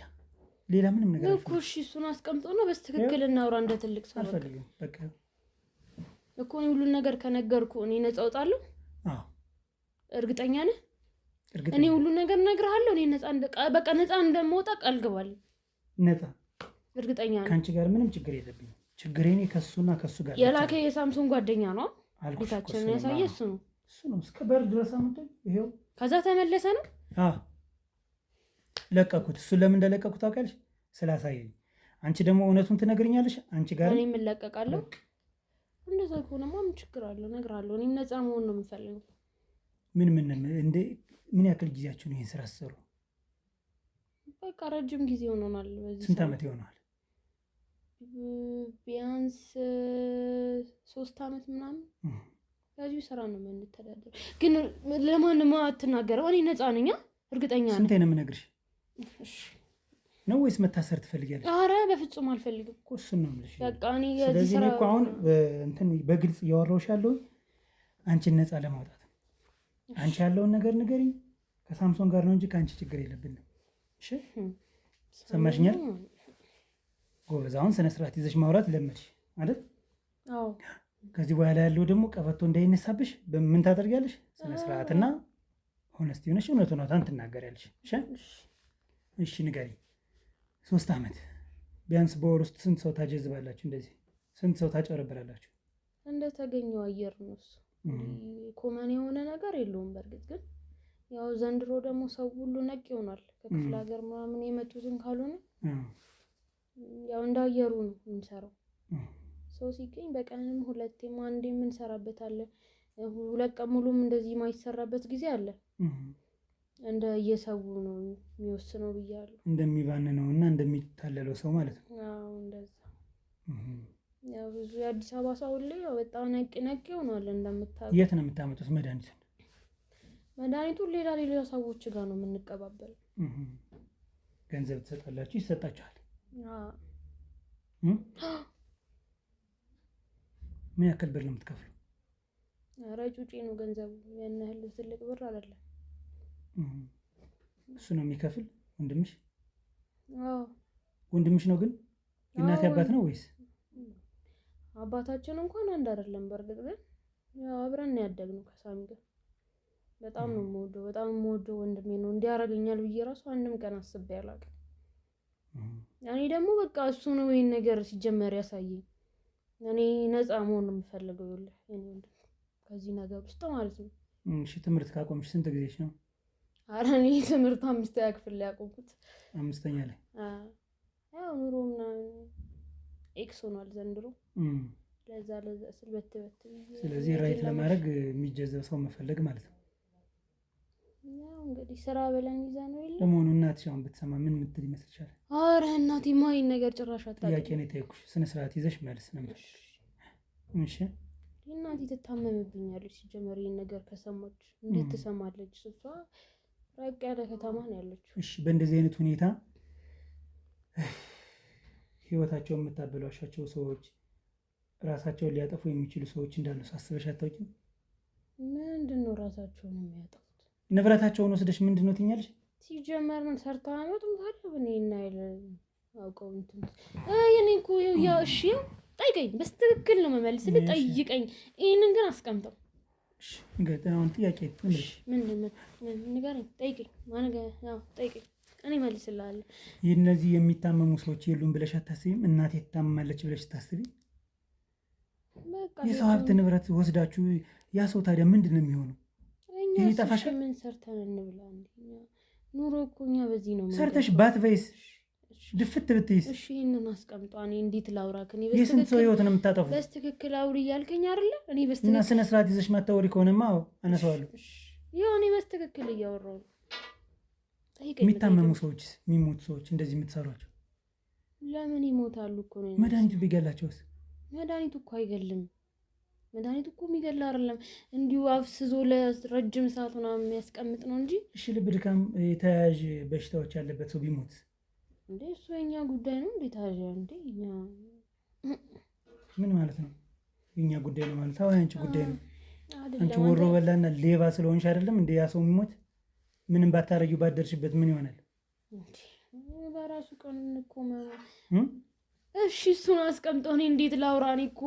ሌላ ምንም ነገር እኮ። እሺ እሱን አስቀምጦ ነው በስትክክል እናውራ እንደ ትልቅ ሰው። አልፈልግም በቃ እኮ እኔ ሁሉን ነገር ከነገርኩ እኔ ነፃ አውጣለሁ። አዎ እርግጠኛ ነህ? እኔ ሁሉን ነገር እነግርሃለሁ። እኔ በቃ ነፃ እንደምወጣ ቃል ገባለሁ። ነፃ? እርግጠኛ ነህ? ከአንቺ ጋር ምንም ችግር የለብኝም። ችግሬ እኔ ከእሱና ከእሱ ጋር የላከ የሳምሶን ጓደኛ ነው። ቤታችንን ያሳየ እሱ ነው። እስከ በር ድረስ አመጣኝ። ይሄው ከዛ ተመለሰ ነው። ለቀኩት። እሱን ለምን እንደለቀኩት ታውቂያለሽ? ስላሳየኝ። አንቺ ደግሞ እውነቱን ትነግርኛለሽ። አንቺ ጋር እኔ የምለቀቃለሁ። እንደዛ ከሆነማ ምን ችግር አለው? እነግርሃለሁ። እኔም ነፃ መሆን ነው የምፈልገው። ምን ያክል ጊዜያችሁ ነው ይህን ስራ ስትሰሩ? በቃ ረጅም ጊዜ ሆኖናል። ስንት ዓመት ይሆናል? ቢያንስ 3 ዓመት ምናምን። ከዚሁ ስራ ነው የምንተዳደር። ግን ለማንም አትናገረው። እኔ ነፃ ነኝ። እርግጠኛ ነኝ። ስንቴ ነው የምነግርሽ? ነው ወይስ መታሰር ትፈልጊያለሽ? ኧረ በፍጹም አልፈልግም እኮ እሱን ነው የምልሽ። በቃ እኔ ስለዚህ እኔ እኮ አሁን በግልጽ እያወራሁሽ ያለሁኝ አንቺን ነፃ ለማውጣት። አንቺ ያለውን ነገር ንገሪኝ። ከሳምሶን ጋር ነው እንጂ ከአንቺ ችግር የለብንም። እሺ ሰማሽኛል? ጎበዝ። አሁን ስነ ስርዓት ይዘሽ ማውራት ለመድሽ አይደል? አዎ። ከዚህ በኋላ ያለው ደግሞ ቀበቶ እንዳይነሳብሽ በምን ታደርጊያለሽ? ስነ ስርዓትና ሆነስቲ ሆነሽ እውነቱን ትናገሪያለሽ። እሺ ንገሪኝ። 3 ዓመት ቢያንስ በወር ውስጥ ስንት ሰው ታጀዝባላችሁ? እንደዚህ ስንት ሰው ታጨረብራላችሁ? እንደተገኘው አየር ነው እሱ። ኮመን የሆነ ነገር የለውም። በእርግጥ ግን ያው ዘንድሮ ደግሞ ሰው ሁሉ ነቅ ይሆናል። ከክፍለ ሀገር ምናምን የመጡትን ካልሆነ ያው እንዳየሩ ነው የምንሰራው። ሰው ሲገኝ በቀንም 2ቴም 1ዴም እንሰራበታለን። 2 ቀን ሙሉም እንደዚህ የማይሰራበት ጊዜ አለ። እንደ እየሰው ነው የሚወስነው ብያለሁ። እንደሚባንነው እና እንደሚታለለው ሰው ማለት ነው። አዎ እንደዛ። ያው ብዙ የአዲስ አበባ ሰው ሁሉ በጣም ነቅ ይሆናል እንደምታውቁ። የት ነው የምታመጡት መድኃኒቱን? መድኃኒቱን ሌላ ሰዎች ጋር ነው የምንቀባበለው። ገንዘብ ትሰጣላችሁ? ይሰጣችኋል? ምን ያክል ብር ነው የምትከፍሉ? ኧረ ጩጬ ነው ገንዘቡ፣ ያን ያህል ትልቅ ብር አይደለም። እሱ ነው የሚከፍል ወንድምሽ? አዎ ወንድምሽ ነው ግን የእናቴ አባት ነው ወይስ? አባታችን እንኳን አንድ አይደለም። በእርግጥ ግን ያው አብረን ያደግነው ከሳሚ ጋር። በጣም ነው የምወደው ወንድሜ ነው። እንዲያረገኛል ብዬ ራሱ አንድም ቀን አስቤ አላውቅም። እኔ ደግሞ በቃ እሱ ነው ይሄን ነገር ሲጀመር ያሳየኝ። እኔ ነፃ መሆን ነው የምፈልገው። ይኸውልህ የኔ ወንድም ከዚህ ነገር ውስጥ ማለት ነው። እሺ ትምህርት ካቆምሽ ስንት ጊዜሽ ነው? ኧረ እኔ ትምህርት 5ኛ ክፍል ላይ ያቆምኩት። 5ኛ ላይ? ያው ኑሮ ምናምን ኤክስ ሆኗል ዘንድሮ። ለዛ ስልበት። ስለዚህ ራይት ለማድረግ የሚጀዘብ ሰው መፈለግ ማለት ነው። ያው እንግዲህ ስራ ብለን ይዛ ነው የለ። ለመሆኑ እናትሽ አሁን ብትሰማ ምን ምትል ይመስልሻል? ኧረ እናቴማ ይሄን ነገር ጭራሽ አታውቅም። ጥያቄ ነው የጠየኩሽ፣ ስነ ስርዓት ይዘሽ መልስ ነበር። እሺ እናቴ ትታመምብኛለች። ሲጀመር ይሄን ነገር ከሰማች እንዴት ትሰማለች? እሷ ራቅ ያለ ከተማ ነው ያለችው። እሺ በእንደዚህ አይነት ሁኔታ ህይወታቸውን የምታበላሻቸው ሰዎች፣ ራሳቸውን ሊያጠፉ የሚችሉ ሰዎች እንዳሉ ሳስበሽ አታውቂም? ምንድን ነው ራሳቸውን የሚያጠፉት? ንብረታቸውን ወስደሽ ምንድን ነው ትኛለሽ? ሲጀመር ምን ሰርታ አመጡም ታዲያ እኔ እና አውቀው እንትን የኔ እኮ ያው እሺ ጠይቀኝ፣ በስትክክል ነው መመልስልህ። ጠይቀኝ፣ ይሄንን ግን አስቀምጠው። እሺ አሁን ጥያቄ ምንድን ነው ንገረኝ፣ ጠይቀኝ። ያው ጠይቀኝ፣ እኔ መልስልሃለሁ። የእነዚህ የሚታመሙ ሰዎች የሉም ብለሽ አታስቢም? እናቴ ትታመማለች ብለሽ ታስቢ? የሰው ሀብት ንብረት ወስዳችሁ ያ ሰው ታዲያ ምንድን ነው የሚሆነው? ይሄ ጠፋሻል። ምን ሰርተን እንብላ? ኑሮ እኮ እኛ በዚህ ነው ሰርተሽ ባትበይስ ድፍት ብትይስ? እሺ ይሄንን አስቀምጧ። እኔ እንዴት ላውራክ? እኔ የስንት ሰው ህይወት ነው የምታጠፉ? በስትክክል አውሪ እያልከኝ አይደለ? እኔ በስትክክል እና ስነ ስርዓት ይዘሽ ማታወሪ ከሆነማ አነሳዋለሁ። ያው እኔ በስትክክል እያወራሁ ነው። ጠይቀኝ። የሚታመሙ ሰዎችስ፣ የሚሞቱ ሰዎች እንደዚህ የምትሰሯቸው ለምን ይሞታሉ እኮ ነው። መድኃኒቱ ቢገላቸውስ? መድኃኒቱ እኮ አይገልም። መድኃኒቱ እኮ የሚገል አይደለም፣ እንዲሁ አፍስዞ ለረጅም ሰዓት ምናምን የሚያስቀምጥ ነው እንጂ። እሺ ልብ ድካም፣ የተያያዥ በሽታዎች ያለበት ሰው ቢሞት እንዴ? እሱ የኛ ጉዳይ ነው እንዴ? ታዲያ እንዴ ምን ማለት ነው? የኛ ጉዳይ ነው ማለት? አዎ አንቺ ጉዳይ ነው። አንቺ ወሮ በላና ሌባ ስለሆንሽ አይደለም እንዴ ያ ሰው የሚሞት? ምንም ባታረጊው ባደርሽበት ምን ይሆናል? በራሱ ቀን እኮ እሺ እሱን አስቀምጦ እኔ እንዴት ላውራ? እኔ እኮ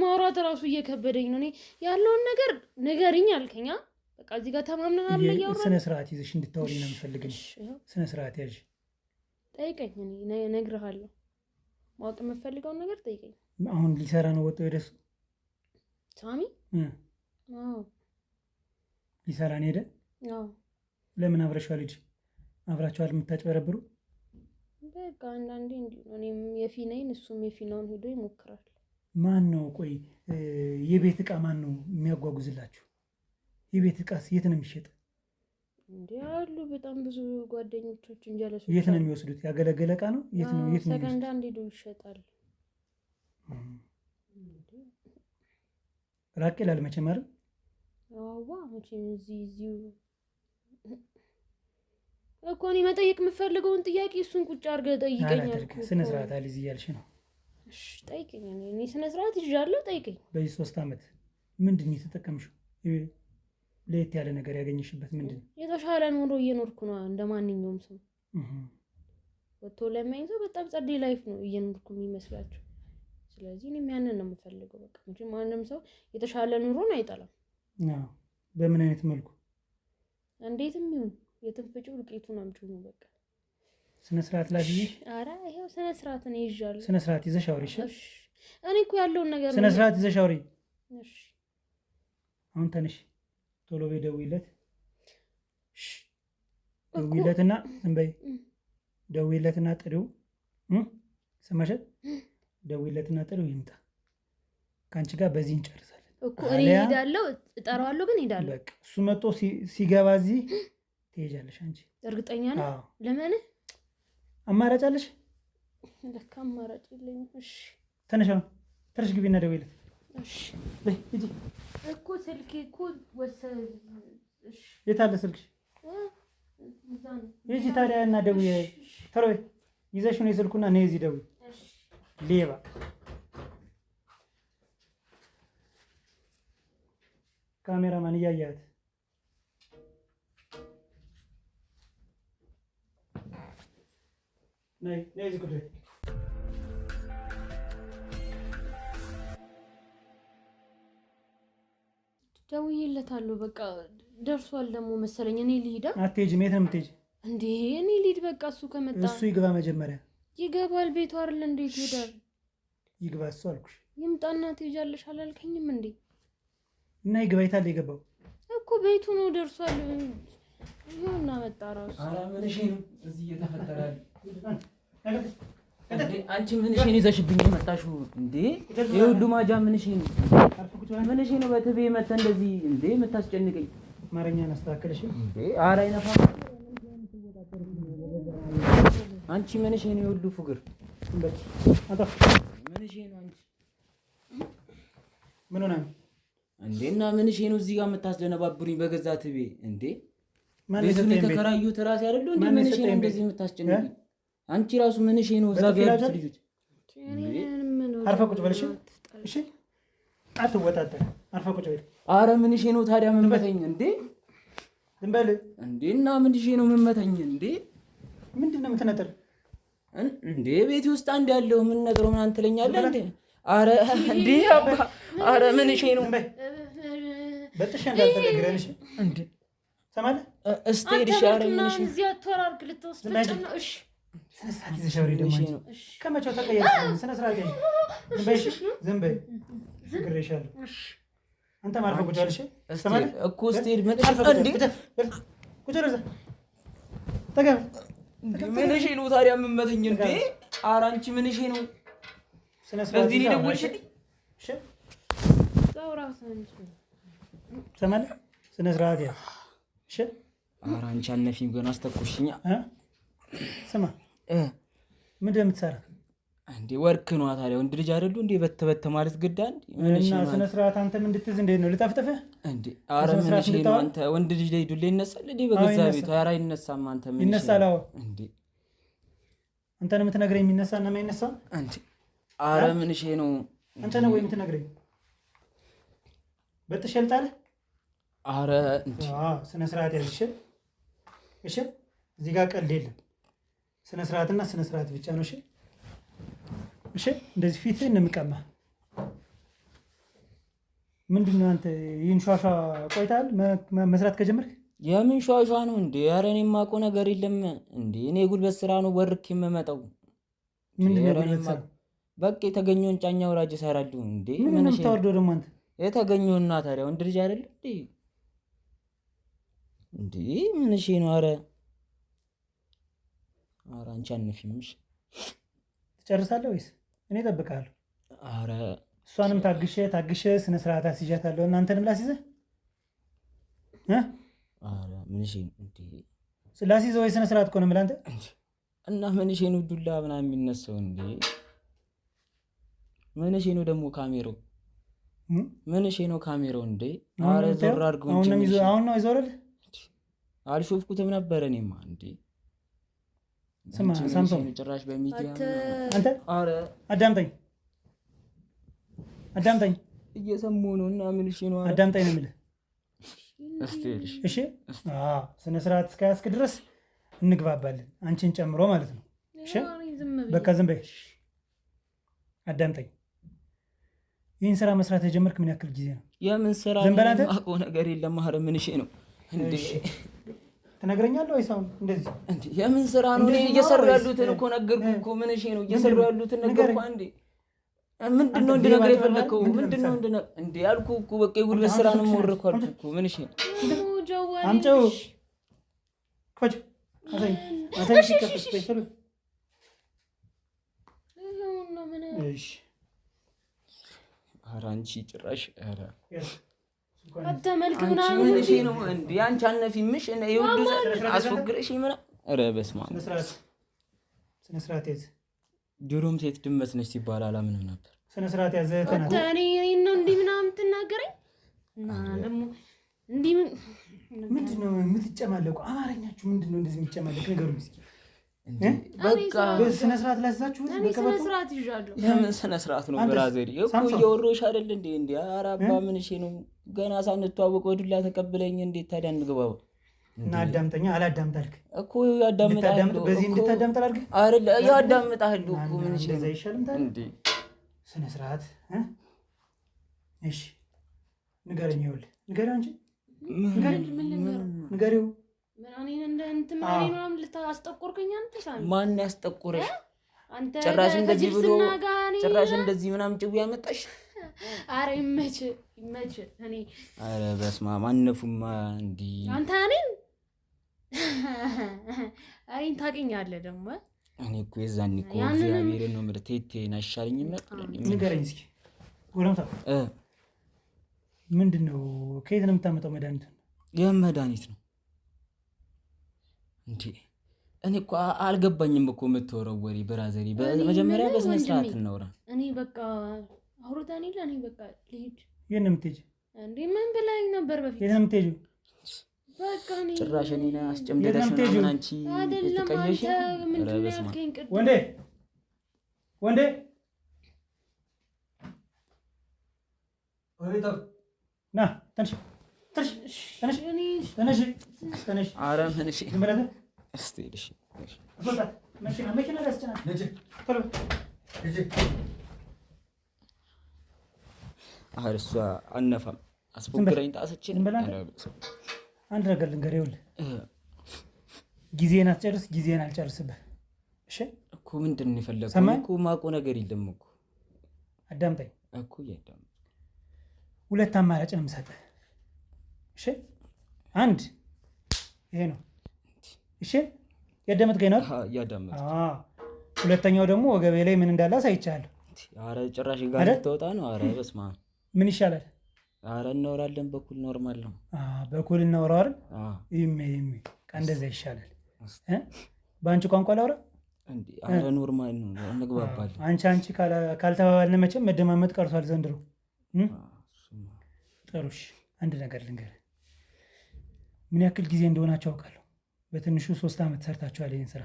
ማውራት ራሱ እየከበደኝ ነው። እኔ ያለውን ነገር ንገሪኝ አልከኝ። በቃ እዚህ ጋር ተማምነናል። እያወራን ስነ ስርዓት ይዘሽ እንድታወሪ ነው የምፈልገው። ስነ ስርዓት ያዥ። ጠይቀኝ፣ እኔ እነግርሃለሁ። ማወቅ የምፈልገውን ነገር ጠይቀኝ። አሁን ሊሰራ ነው ወጥቶ ወደሱ ሳሚ? አዎ ሊሰራ ነው ሄደ። አዎ ለምን አብረሽዋል? ልጅ አብራችኋል የምታጭበረብሩ? በቃ አንዳንዴ እንዲሁ ነው። እኔም የፊናዬን እሱም የፊናውን ሄዶ ይሞክራል። ማን ነው ቆይ የቤት እቃ ማን ነው የሚያጓጉዝላችሁ? የቤት እቃስ የት ነው የሚሸጥ? እንዴ አሉ በጣም ብዙ ጓደኞቻችን ጀለሶች። የት ነው የሚወስዱት? ያገለገለ እቃ ነው? የት ነው ሰከንድ ሃንድ ሄዶ ይሸጣል። ራቅ ይላል መቼም አይደል? አዋ መቼም እዚሁ እኮ እኔ መጠየቅ የምፈልገውን ጥያቄ እሱን ቁጭ አድርገህ ጠይቀኛል። ስነ ስርዓት አልይዝ እያልሽ ነው? እሺ ጠይቀኝ። እኔ ስነ ስርዓት ይዣለሁ፣ ጠይቀኝ። በዚህ 3 ዓመት ምንድን ነው የተጠቀምሽው? ለየት ያለ ነገር ያገኘሽበት ምንድን ነው? የተሻለ ኑሮ እየኖርኩ ነው እንደ ማንኛውም ሰው። ወጥቶ ለማኝ ሰው በጣም ጸዴ ላይፍ ነው እየኖርኩ የሚመስላቸው። ስለዚህ እኔም ያንን ነው የምፈልገው። በቃ መቼም ማንም ሰው የተሻለ ኑሮን አይጠላም። በምን አይነት መልኩ? እንዴትም ይሁን የትም ፍጪው ዱቄቱን አምጪው ነው በቃ። ስነ ስርዓት ላይ ይዤ? ኧረ ይሄው ስነ ስርዓት ነው ይዣለሁ። ስነ ስርዓት ይዘሽ አውሪ። እሺ እኔ እኮ ያለውን ነገር ስነ ስርዓት ይዘሽ አውሪ። እሺ አሁን ተነሽ፣ ቶሎ በይ፣ ደውይለት። እሺ ደውይለትና ዝም በይ። ደውይለትና ጥሪው ሰማሻት? ደውይለትና ጥሪው ይምጣ። ከአንቺ ጋር በዚህ እንጨርሳለን እኮ። እኔ እሄዳለሁ፣ እጠራዋለሁ፣ ግን እሄዳለሁ። በቃ እሱ መጥቶ ሲገባ እዚህ ትሄጃለሽ አንቺ። እርግጠኛ ነህ? ለምን? አማራጭ አለሽ? ለካ አማራጭ የለኝም። እሺ ተነሽ፣ አሁን ተነሽ፣ ግቢና ደውይለት። እሺ በይ ሂጂ እኮ ስልኬ እኮ ወሰደ። እሺ የት አለ ስልክሽ? እዛ ነው። ሂጂ ታዲያ እና ደውይ። ቶሎ በይ፣ ይዘሽ ነው የስልኩና ነይ እዚህ ደውይ። ሌባ ካሜራማን እያያት ነይ እዚህ ቁጭ በይ። ደውዬለታለሁ። በቃ ደርሷል ደግሞ መሰለኝ። እኔ ልሂድ። አትሄጂም? የት ነው የምትሄጂ እንዴ? እኔ ልሂድ በቃ። እሱ ከመጣ እሱ ይግባ መጀመሪያ። ይገባል። ቤቱ አይደል እንዴ? ይሄዳል። ይግባ እሱ አልኩሽ። ይምጣና ትሄጃለሽ አላልከኝም እንዴ? እና ይግባ። የታለ የገባው? እኮ ቤቱ ነው ደርሷል። ይኸውና መጣ ራሱ። ኧረ ምን እሺ ነው እዚህ እየተፈጠረ አንቺ ምን እሺ ነው ይዘሽብኝ የመጣሽው እንዴ? የሁሉ ማጃ ምን እሺ ነው? ምን እሺ ነው በትቤ መተ እንደዚህ እንዴ የምታስጨንቀኝ? አማርኛን አስተካክለሽ እንዴ? ኧረ አይነፋ። አንቺ ምን እሺ ነው የሁሉ ፉግር? ምን እሺ ነው አንቺ? ምን ሆነ እንዴ? እና ምን እሺ ነው እዚህ ጋር የምታስደነባብሩኝ በገዛ ትቤ እንዴ? ቤቱን የተከራዩት እራሴ አይደሉ እንዴ? ምን እሺ ነው እንደዚህ የምታስጨንቀኝ? አንቺ ራሱ ምን እሺ ነው እዛ ጋር ያሉት ልጆች? አርፈህ ቁጭ በል እሺ። እሺ አትወጣጠር። አርፈህ ቁጭ በል። ኧረ ምን እሺ ነው ታዲያ ምን መተኝ እንዴ? ዝም በል እንዴ። እና ምን እሺ ነው ምን መተኝ እንዴ? ምንድን ነው የምትነጥር እንዴ? ቤት ውስጥ አንድ ያለው ምን ነገረው ምን አንተለኛለህ እንዴ? ኧረ እንዴ አባ ኧረ ምን እሺ ነው በጥሽ እንዳልተነግረን እሺ እንዴ? ሰማለ እስቲ እሺ። ኧረ ምን እሺ እዚህ አትወራርክ ልትወስድ ነው። እሺ ስነ ስርዓት ይዘሽ አውሪ። ደግሞ ከመቼው ተቀየርሽ? ስነ ስርዓት ያዥ። ዝም በይ እሺ፣ ዝም በይ። ነግሬሻለሁ። አንተ ማርፈህ ቁጭ በል እሺ። ሰማለ እኮ እስቲ ምን ቁጭ በል እዛ ተገብ። ምን እሺ ነው ታዲያ ምን መተኝ እንዴ? ኧረ አንቺ ምን እሺ ነው ስነ ስርዓት እዚህ ደውልሽልኝ? እሺ ሰማለ ስነ ስርዓት ያዥ። እሺ ኧረ አንቺ አልነፊም ገና አስተኩሽኛ። ስማ ምንድን ነው የምትሰራ እንዴ? ወርክ ነው ታዲያ። ወንድ ልጅ አይደሉ እንዴ? በተበተ ማለት ግዳ እንዴ? እና ስነ ስርዓት አንተም እንድትይዝ እንዴት ነው ልጠፍጥፍህ እንዴ? ኧረ ምን እሺ ነው አንተ? ወንድ ልጅ ላይ ዱላ ይነሳል እንዴ? በገዛ ቤቱ ኧረ አይነሳም። አንተ ምን ይነሳል? አዎ እንዴ አንተ ነው የምትነግረኝ የሚነሳና የማይነሳ እንዴ? ኧረ ምን እሺ ነው አንተ ነው ወይ የምትነግረኝ? በትሸልጣለህ? ኧረ እንዴ ስነ ስርዓት ያዝ። እሺ እሺ እዚህ ጋር ቀልድ የለም። ስነ ስርዓትና ስነ ስርዓት ብቻ ነው። እሺ እሺ እንደዚህ ፊትህን ነው የምቀማህ። ምንድን ነው አንተ ይህን ሿሿ ቆይተሃል መስራት ከጀመርክ? የምን ሿሿ ነው እንዴ? ኧረ እኔ የማውቀው ነገር የለም እንዴ። እኔ የጉልበት ስራ ነው ወርክ የምመጣው። ምንድን ነው የጉልበት ስራ? በቃ የተገኘውን ጫኛ ወራጅ እሰራለሁ እንዴ። ምን ነው የምታወርደው ደግሞ አንተ? የተገኘውና ታዲያ ወንድ ልጅ አይደል እንዴ? እንዴ ምን እሺ ነው? ኧረ አንቺ አነፊምሽ ትጨርሳለህ ወይስ እኔ እጠብቅሃለሁ? ኧረ እሷንም ታግሼ ስነ ስርዓት አስይዣታለሁ። እናንተንም ላስይዘህ ኧረ ምን እሺ እንዴ? ላስይዘህ ወይ ስነ ስርዓት እኮ ነው የምልህ አንተ። እና ምን እሺ ነው ዱላ ምናምን የሚነሳው እንዴ? ምን እሺ ነው ደግሞ ካሜራው? ምን እሺ ነው ካሜራው እንዴ? ኧረ ዞር አድርገው እንጂ አሁን ነው ይዞርልህ። አልሾፍኩትም ነበር እኔማ እንዴ። ስማ ሳምሶን ጭራሽ በሚዲያ አንተ ኧረ አዳምጠኝ እየሰማሁ ነው። እና ምን እሺ ነው? አዳምጠኝ ነው የምልህ። እሺ ስነ ስርዓት እስከያዝክ ድረስ እንግባባለን፣ አንቺን ጨምሮ ማለት ነው። እሺ በቃ ዝም በይ። አዳምጠኝ። ይህን ስራ መስራት የጀመርክ ምን ያክል ጊዜ ነው? የምን ስራ ነው? የማውቀው ነገር የለም። ኧረ ምን እሺ ነው እንዴ? ትነግረኛለህ ወይስ አሁን እንደዚህ እንዴ? የምን ስራ ነው? እኔ እየሰሩ ያሉትን እኮ ነገርኩህ እኮ። ምን እሺ ነው? እየሰሩ ያሉትን ነገርኩህ። አንዴ ምንድን ነው እንድነግርህ የፈለከው? ምንድን ነው እንዴ ያልኩህ እኮ። በቃ የጉልበት ስራ ነው የምወርኩህ አልኩህ እኮ። ምን እሺ ነው? አምጪው ኮች አሳይ ሲከፈት በይተሉ። እሺ ኧረ አንቺ ጭራሽ ኧረ አተመልክ ምናምን ምን እሺ ነው እንዴ? አንቺ አነፊምሽ እና ይወዱ አስወግረሽ ይመራ። ኧረ በስመ አብ። ስነ ስርዓት ያዝ። ድሮም ሴት ድመት ነች ሲባል አላምንም ነበር። ስነ ስርዓት ያዝ። እኔ ነው እንዴ ምናምን ትናገረኝ እና ደግሞ እንዴ ምንድን ነው የምትጨማለቁ? አማርኛችሁ ምንድን ነው እንደዚህ የሚጨማለቅ? ንገሩኝ እስኪ። በቃ ስነ ስርዓት ላዛችሁ ስነ ስርዓት ይዣለሁ። የምን ስነ ስርዓት ነው ብራዘር? እኮ እየወሮሽ አይደል እንዴ? ኧረ አባ ምን እሺ ነው ገና ሳንተዋወቅ ወዱላ ተቀበለኝ። እንዴት ታዲያ እንግባው እና አዳምጠኛ አላዳምጣልክ እኮ ያዳምጣል። በዚህ እንድታዳምጥ አድርግ አይደል? ያዳምጣል እኮ ምን እሺ ነው ይሻልም እንዴ? ስነ ስርዓት እሺ ንገረኝ። ይኸውልህ ንገረኝ እንጂ ንገረው። ማን ያስጠቆረሽ? ጭራሽ እንደዚህ ብሎ ጭራሽ እንደዚህ ምናምን ጭው ያመጣሽ? ኧረ ይመች ይመች። እኔ ኧረ በስመ አብ አነፉማ እንዲ አንተ እኔን ታውቂኛለህ ደግሞ። እኔ እኮ የዛኔ እኮ እግዚአብሔርን ነው የምልህ ቴቴን አይሻለኝም ነበር። ንገረኝ እስኪ ጎረምሳ ምንድን ነው? ከየት ነው የምታመጣው መድኃኒት? የመድኃኒት ነው እንዴ? እኔ እኮ አልገባኝም እኮ የምትወረው ወሬ ብራዘሪ። በመጀመሪያ በስነ ስርዓት እናውራ። እኔ በቃ አውርተን የለ እኔ በቃ ልሂድ። የት ነው የምትሄጂው እንዴ? ምን ብላኝ ነበር በፊት? የት ነው የምትሄጂው? በቃ እኔ ጭራሽ እኔን አስጨምደሽ ምናምን አንቺ ትቀየሽ። ወንዴ ወንዴ ና ተነሽ ተነሽ ተነሽ ተነሽ። ኧረ ምን እሺ እስቲ እሺ መኪና ያስጨናል። ቶሎ ኧረ እሷ አነፋም አስፎግረኝ ጣሰችን። አንድ ነገር ልንገርህ፣ ይኸውልህ ጊዜን አትጨርስ፣ ጊዜን አልጨርስብህ። እሺ እኮ ምንድን ነው የፈለግኸው? እኮ የማውቀው ነገር የለም እኮ። አዳምጠኝ እኮ እያዳመጥኩ ሁለት አማራጭ ነው የምሰጥህ። እሺ አንድ ይሄ ነው። እሺ ያዳመጥከኝ ነው? እያዳመጥኩ። ሁለተኛው ደግሞ ወገቤ ላይ ምን እንዳለ አሳይቻለሁ። ኧረ ጭራሽ ጋር ልትወጣ ነው። ኧረ በስመ አብ ምን ይሻላል? ኧረ እናወራለን። በኩል ኖርማል ነው። በኩል እናወራው አይደል? ይሜ እንደዛ ይሻላል። በአንቺ ቋንቋ ላውራ እንዴ? ኧረ ኖርማል ነው፣ እንግባባለን። አንቺ ካልተባባልን መቼም መደማመጥ ቀርቷል ዘንድሮ። ጥሩሽ አንድ ነገር ልንገርህ፣ ምን ያክል ጊዜ እንደሆናቸው አውቃለሁ። በትንሹ 3 ዓመት ሰርታችኋል ይህን ስራ።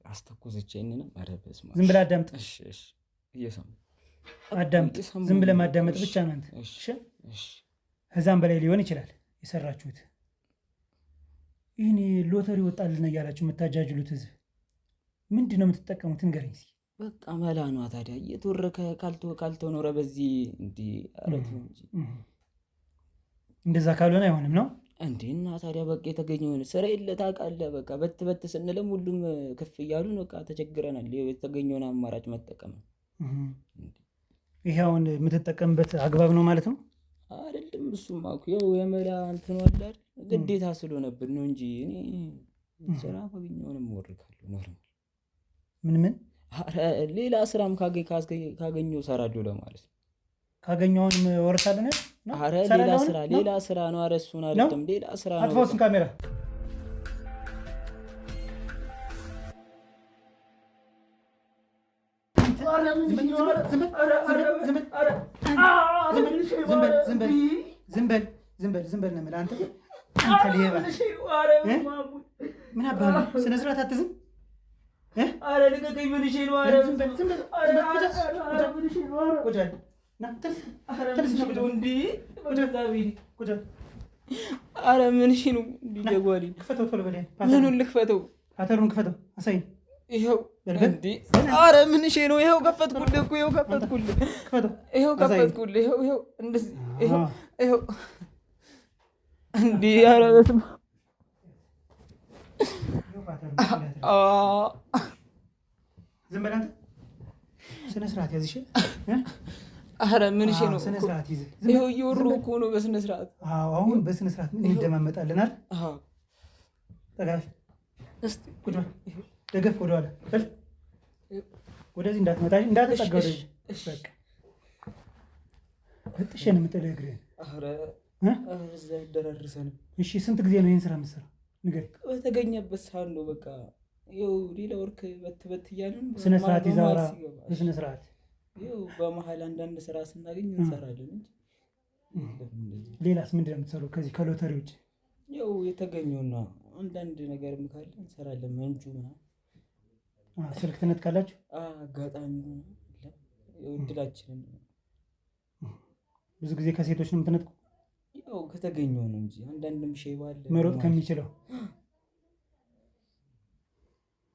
አስተኩዘችኝና ኧረ በስመ አብ። ዝም ብለህ አዳምጥ። እሺ እሺ፣ እየሰማሁ አዳምጥ። ዝም ብለህ ማዳመጥ ብቻ ነው አንተ። እሺ ከዛም በላይ ሊሆን ይችላል የሰራችሁት። ይህን ሎተሪ ወጣልን እያላችሁ የምታጃጅሉት ህዝብ ምንድን ነው የምትጠቀሙት? ንገረኝ እስኪ። በቃ መላ ነዋ ታዲያ። እየተወረከ ካልተኖረ በዚህ እንዲህ አረት ነው እንጂ እንደዛ ካልሆነ አይሆንም ነው እንዴ? እና ታዲያ በቃ የተገኘውን ስራ የለ ታውቃለህ። በቃ በት ስንልም ሁሉም ክፍ እያሉን በቃ ተቸግረናል። የተገኘውን አማራጭ መጠቀም ነው። ይሄ አሁን የምትጠቀምበት አግባብ ነው ማለት ነው አይደለም? እሱማ እኮ ያው የመላ እንትን አለ አይደል? ግዴታ ስለሆነብን ነው እንጂ እኔ ስራ ካገኘሁንም እወርካለሁ። ኖርማል ምን ኧረ ሌላ ስራም ካገኘሁ እሰራለሁ ለማለት ነው። ካገኘሁንም እወርሳለሁ ነው። ኧረ ሌላ ስራ ነው። ኧረ እሱን አይደለም ሌላ ስራ ነው። አጥፋው እሱን ካሜራ። ዝም በል ነው የምልህ አንተ ሌባ። ምን አባህ ነው? ስነ ስርዓት አትዝም። ኧረ ልቀቀኝ። ምን እሺ ነው? ኧረ ምን እሺ ነው? ዲጀጓሊ ክፈተው፣ ቶሎ በለኝ። ምኑን ልክፈተው? ፓተሩን ክፈተው፣ አሳይኝ። ይኸው እንዴ! ኧረ ምን እሺ ነው? ይኸው ከፈትኩልህ እኮ ይኸው ከፈትኩልህ። ይኸው ከፈትኩልህ። ይኸው እንደዚህ ይኸው እንዴ! ኧረ በስመ አብ። ዝም በል አንተ። ስነ ስርዓት ያዝ። እሺ ኧረ ምን እሺ ነው? ስነ ስርዓት ይዘህ ይኸው እየወሩ እኮ ነው በስነ ስርዓት። አሁን በስነ ስርዓት ምን እንደማመጣልናል። ጠጋሽ እስቲ ቁጭ በል። ደገፍ ወደኋላ በል። ወደዚህ እንዳትጠጋ ወደዚህ። በቃ በጥሼ ነው የምጥልህ እግርህን። ኧረ እዛ ይደራርሰንም። እሺ ስንት ጊዜ ነው ይህን ስራ የምትሰራው? ንገረኝ። በተገኘበት ሰዓት ነው በቃ። ይኸው ሌላ ወርክ በት እያለን ስነ ስርዓት ይዘህ አውራ። በስነ ስርዓት ይኸው በመሀል አንዳንድ ስራ ስናገኝ እንሰራለን እንጂ። ሌላስ ምንድን ነው የምትሰራው ከዚህ ከሎተሪ ውጭ? ያው የተገኘውና አንዳንድ ነገርም ካለ እንሰራለን። መንጁ ምናምን ስልክ ትነጥቃላችሁ? አጋጣሚ እድላችንን ብዙ ጊዜ ከሴቶች ነው የምትነጥቁ? ያው ከተገኘው ነው እንጂ አንዳንድም ሼባ አለ መሮጥ ከሚችለው።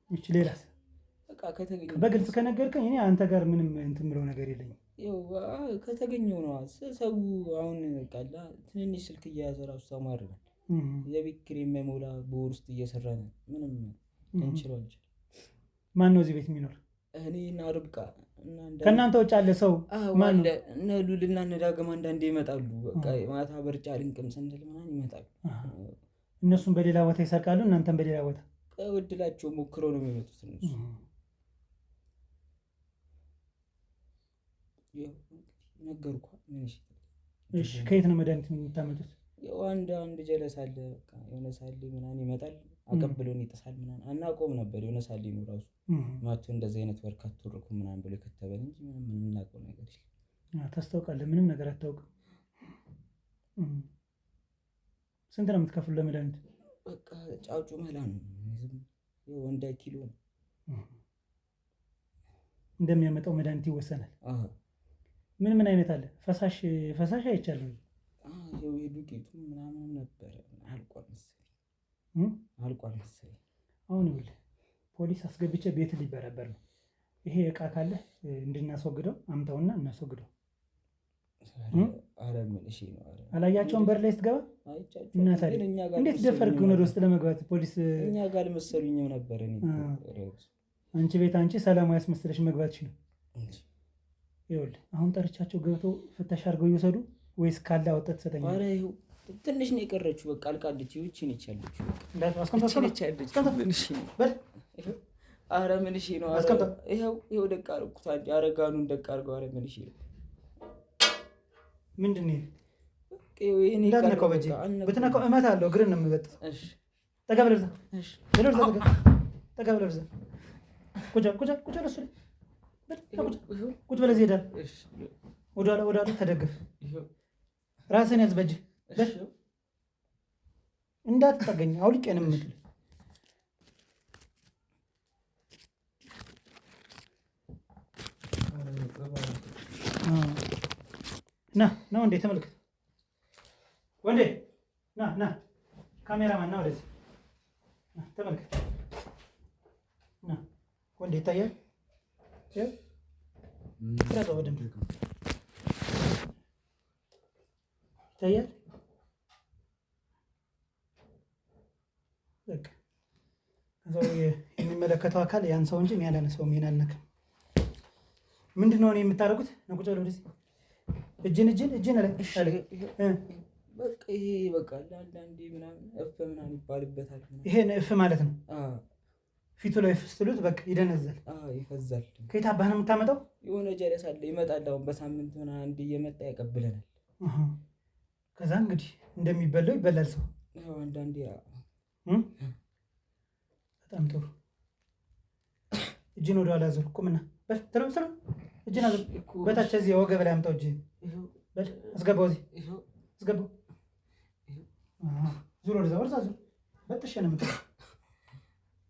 እቺ ሌላስ? በቃ ከተገኘው በግልጽ ከነገርከኝ እኔ አንተ ጋር ምንም እንትን ብለው ነገር የለኝም። ያው ከተገኘው ነው ሰው አሁን ቃላ ትንንሽ ስልክ እየያዘ ራሱ ተማርናል። የቤት ኪራይ የማይሞላ በወር ውስጥ እየሰራን ምንም እንችላለን እንጂ። ማን ነው እዚህ ቤት የሚኖር? እኔ እና ርብቃ እና ከእናንተ ውጭ ያለ ሰው ማን ነው? እነ ሉልና እነ ዳግም አንዳንዴ ይመጣሉ። በቃ ማታ በርጫ ልንቅም ስንል ምናምን ይመጣሉ። እነሱም በሌላ ቦታ ይሰርቃሉ፣ እናንተም በሌላ ቦታ። እድላቸው ሞክረው ነው የሚመጡት እነሱ። ነገርኩ። እሺ ከየት ነው መድኃኒት የምታመጡት? ያው አንድ ጀለስ አለ። በቃ የሆነ ሳሌ ምናምን ይመጣል፣ አቀብሎን ይጥሳል ምናምን። አናውቀውም ነበር የሆነ ሳሌ ነው ራሱ ማቱ እንደዚህ አይነት ወርክ አትወርኩ ምናምን ብሎ ከተበል እንጂ ምንም የምናውቀው ነገር የለም። ታስታውቃለህ? ምንም ነገር አታውቅም። ስንት ነው የምትከፍሉ ለመድኃኒት? በቃ ጫጩ መላ ነው የወንዳ ኪሎ ነው እንደሚያመጣው መድኃኒት ይወሰናል። ምን አይነት አለ? ፈሳሽ አይቻልም። የዱቄቱ ምናምን ነበረ አልቋል መሰለኝ። አሁን ይኸውልህ ፖሊስ አስገብቼ ቤት ሊበረበር ነው። ይሄ እቃ ካለ እንድናስወግደው አምጣውና እናስወግደው። አላያቸውም? በር ላይ ስትገባ እና ታዲያ እንዴት ደፈርክ ወደ ውስጥ ለመግባት? ፖሊስ እኛ ጋር መሰሉኝም ነበር። አንቺ ቤት አንቺ ሰላማዊ ያስመስለሽ መግባትሽ ነው። ይኸውልህ አሁን ጠርቻቸው ገብተው ፍተሻ አድርገው ይወሰዱ ወይስ ካለ አወጣት ትሰጠኛለህ? ትንሽ ነው የቀረችው። በቃ አልቃለች። ይቺ ነች ያለችው። ኧረ ምን እሺ ነው? ይኸው ደቅ አደረኩት። አረጋኑን ደቅ አድርገው። ኧረ ምን እሺ ነው? ምንድን ነው እንዳትነካው፣ በእጅ ብትነካው እመታለሁ። እግርን ነው የምበጥሰው። ጠጋ ብለህ እዛ ጠጋ ብለህ እዛ ቁጭ በል እሱ ቁጭ በለህ እዚህ ሄዳለህ። ወደ ኋላ ተደገፍ። ራስህን ያዝ በእጅህ እንዳትጠገኝ። አውልቄ ነው የምትል። ና ወንዴ ተመልከት። ወንዴ ና ካሜራማን ና ወደዚህ ተመልከት። ና ወንዴ ይታያል። በደንብ ይታያል። የሚመለከተው አካል ያን ሰው እንጂ ያለን ሰው ምን አልነካም። ምንድን ነው የምታደርጉት? ቁጭ በል ወደዚህ። እጅን አለ። በቃ ይሄ በቃ አንዳንዴ ምናምን እፍ ምናምን ይባልበታል። ይሄ እፍ ማለት ነው። ፊቱ ላይ እፍ ስትሉት በቃ ይደነዛል፣ ይፈዛል። ከየት አባህ ነው የምታመጣው? የሆነ ጀለስ አለ ይመጣል። አሁን በሳምንት ምናምን አንዴ እየመጣ ያቀብለናል። ከዛ እንግዲህ እንደሚበላው ይበላል ሰው አንዳንዴ። በጣም ጥሩ። እጅን ወደኋላ ዙር። ቁምና በል ተለው እጅን አዙር። በታች እዚህ ወገብ ላይ አምጣው። እጅ በል አስገባው፣ እዚህ አስገባው። ዙር ወደዛ ወርዛ ዙር። በጥሽ ነው የምትለው።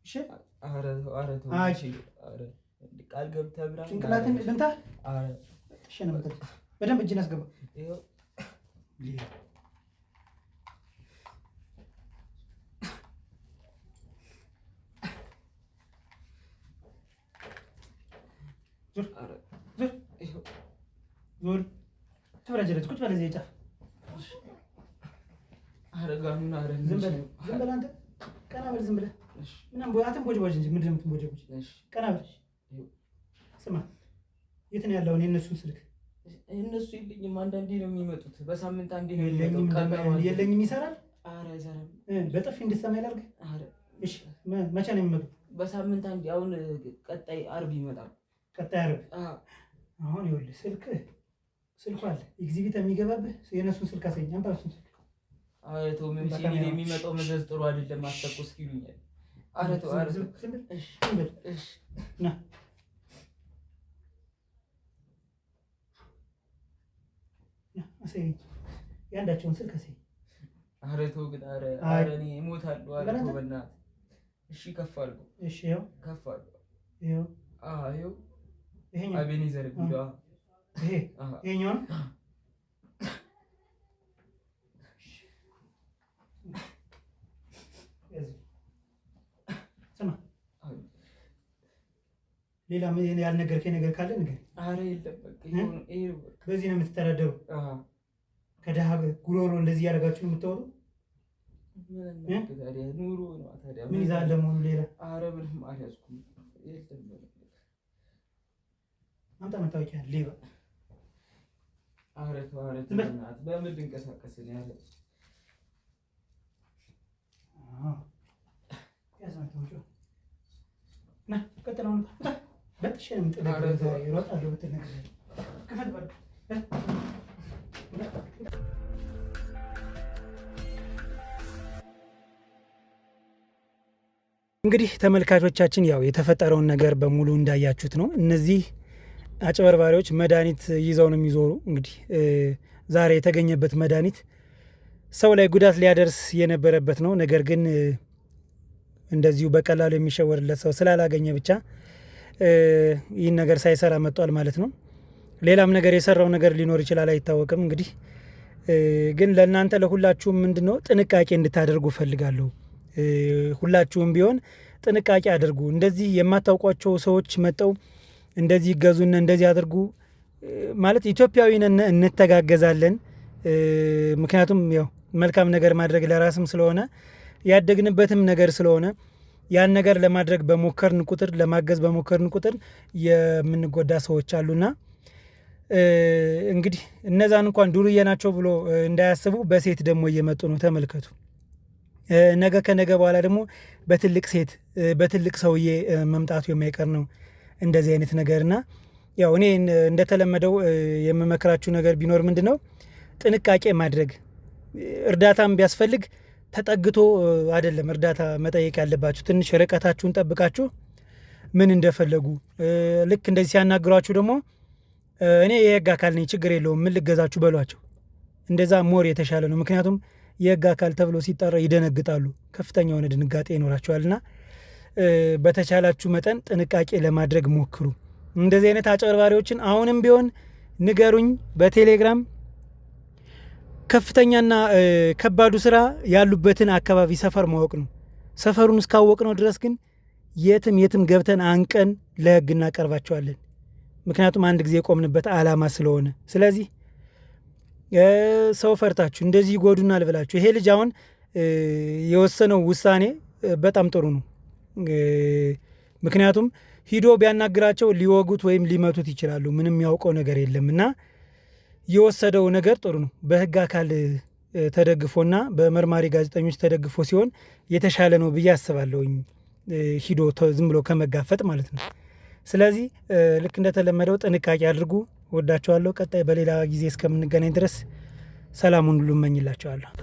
እሺ ቃል ገብተህ ብላ ጭንቅላትን ልምታ። እሺ ነው የምትለው። በደንብ እጅን አስገባው። ዙር ትብረጅለች። ቁጭ በል እዚህ ጫፍ። ዝም በል አንተ። ቀና በል ዝም ብለህ አትንቦጭቦጭ እንጂ ምንድን ነው የምትንቦጭቦጭ? ቀና በል። ስማ የት ነው ያለው? የእነሱን ስልክ እነሱ የለኝም። አንዳንዴ ነው የሚመጡት። በሳምንት አንዴ ነው የለኝም። ይሰራል። አይሰራም። በጥፊ እንድትሰማ ያላርግ። እሺ መቼ ነው የሚመጡት? በሳምንት አንዴ። አሁን ቀጣይ አርብ ይመጣሉ። ቀጣይ አርብ። አሁን ይኸውልህ ስልኩ አለ ኤግዚቢት የሚገባብህ የእነሱን ስልክ አሳየኝ። አምጣ እሱን ስልክ። ኧረ ተው ምን ሲል የሚመጣው መዘዝ ጥሩ አይደለም። አስተኩስ ይሉኛል። ኧረ ተው ና አሳየኝ። የአንዳቸውን ስልክ አሳየኝ። ኧረ ተው ግን ኧረ እኔ እሞታለሁ። ኧረ ተው በእናትህ። እሺ ከፍ አድርገው። እሺ ያው ከፍ አድርገው። ይሄው ይሄው ይሄኛው አቤኔዘር ቢለው ይሄኛው ስማ ሌላ ምን ያልነገርከኝ ነገር ካለ ንገር። ኧረ የለም በቃ ይሄው በዚህ ነው የምትተዳደሩ? ከደሃ ጉሮሮ እንደዚህ ያደርጋችሁ ነው የምታወሩ? ምን ይዛል ደግሞ ሌላ? ኧረ ምንም አልያዝኩም። አምጣ መታወቂያ ሌባ። ኧረ ተው ኧረ ተው በምን ልንቀሳቀስ ነው ያለ? ያዝ መታወቂያ ና ቀጥል። አሁን በጥሽ ነው የምጥለው። ይሮጣል ወጥተህ ነገር ክፈት በል እንግዲህ ተመልካቾቻችን ያው የተፈጠረውን ነገር በሙሉ እንዳያችሁት ነው። እነዚህ አጭበርባሪዎች መድኃኒት ይዘው ነው የሚዞሩ። እንግዲህ ዛሬ የተገኘበት መድኃኒት ሰው ላይ ጉዳት ሊያደርስ የነበረበት ነው። ነገር ግን እንደዚሁ በቀላሉ የሚሸወርለት ሰው ስላላገኘ ብቻ ይህን ነገር ሳይሰራ መጥቷል ማለት ነው። ሌላም ነገር የሰራው ነገር ሊኖር ይችላል፣ አይታወቅም። እንግዲህ ግን ለእናንተ ለሁላችሁም ምንድነው ጥንቃቄ እንድታደርጉ ፈልጋለሁ። ሁላችሁም ቢሆን ጥንቃቄ አድርጉ። እንደዚህ የማታውቋቸው ሰዎች መጠው እንደዚህ ይገዙና እንደዚህ አድርጉ ማለት ኢትዮጵያዊ ነን፣ እንተጋገዛለን። ምክንያቱም ያው መልካም ነገር ማድረግ ለራስም ስለሆነ ያደግንበትም ነገር ስለሆነ ያን ነገር ለማድረግ በሞከርን ቁጥር ለማገዝ በሞከርን ቁጥር የምንጎዳ ሰዎች አሉና እንግዲህ እነዛን እንኳን ዱርዬ ናቸው ብሎ እንዳያስቡ በሴት ደግሞ እየመጡ ነው። ተመልከቱ። ነገ ከነገ በኋላ ደግሞ በትልቅ ሴት በትልቅ ሰውዬ መምጣቱ የማይቀር ነው እንደዚህ አይነት ነገርና ያው እኔ እንደተለመደው የምመክራችሁ ነገር ቢኖር ምንድነው ጥንቃቄ ማድረግ። እርዳታም ቢያስፈልግ ተጠግቶ አይደለም እርዳታ መጠየቅ ያለባችሁ። ትንሽ ርቀታችሁን ጠብቃችሁ ምን እንደፈለጉ ልክ እንደዚህ ሲያናግሯችሁ ደግሞ እኔ የህግ አካል ነኝ ችግር የለውም ምን ልገዛችሁ በሏቸው። እንደዛ ሞር የተሻለ ነው። ምክንያቱም የህግ አካል ተብሎ ሲጠራ ይደነግጣሉ። ከፍተኛ የሆነ ድንጋጤ ይኖራቸዋልና በተቻላችሁ መጠን ጥንቃቄ ለማድረግ ሞክሩ። እንደዚህ አይነት አጭበርባሪዎችን አሁንም ቢሆን ንገሩኝ በቴሌግራም። ከፍተኛና ከባዱ ስራ ያሉበትን አካባቢ ሰፈር ማወቅ ነው። ሰፈሩን እስካወቅ ነው ድረስ ግን የትም ገብተን አንቀን ለህግ እናቀርባቸዋለን። ምክንያቱም አንድ ጊዜ የቆምንበት አላማ ስለሆነ። ስለዚህ ሰው ፈርታችሁ እንደዚህ ይጎዱናል ብላችሁ ይሄ ልጅ አሁን የወሰነው ውሳኔ በጣም ጥሩ ነው። ምክንያቱም ሂዶ ቢያናግራቸው ሊወጉት ወይም ሊመቱት ይችላሉ። ምንም ያውቀው ነገር የለምና የወሰደው ነገር ጥሩ ነው። በህግ አካል ተደግፎና በመርማሪ ጋዜጠኞች ተደግፎ ሲሆን የተሻለ ነው ብዬ አስባለሁኝ። ሂዶ ዝም ብሎ ከመጋፈጥ ማለት ነው። ስለዚህ ልክ እንደተለመደው ጥንቃቄ አድርጉ። ወዳቸዋለሁ። ቀጣይ በሌላ ጊዜ እስከምንገናኝ ድረስ ሰላሙን ሁሉ እመኝላቸዋለሁ።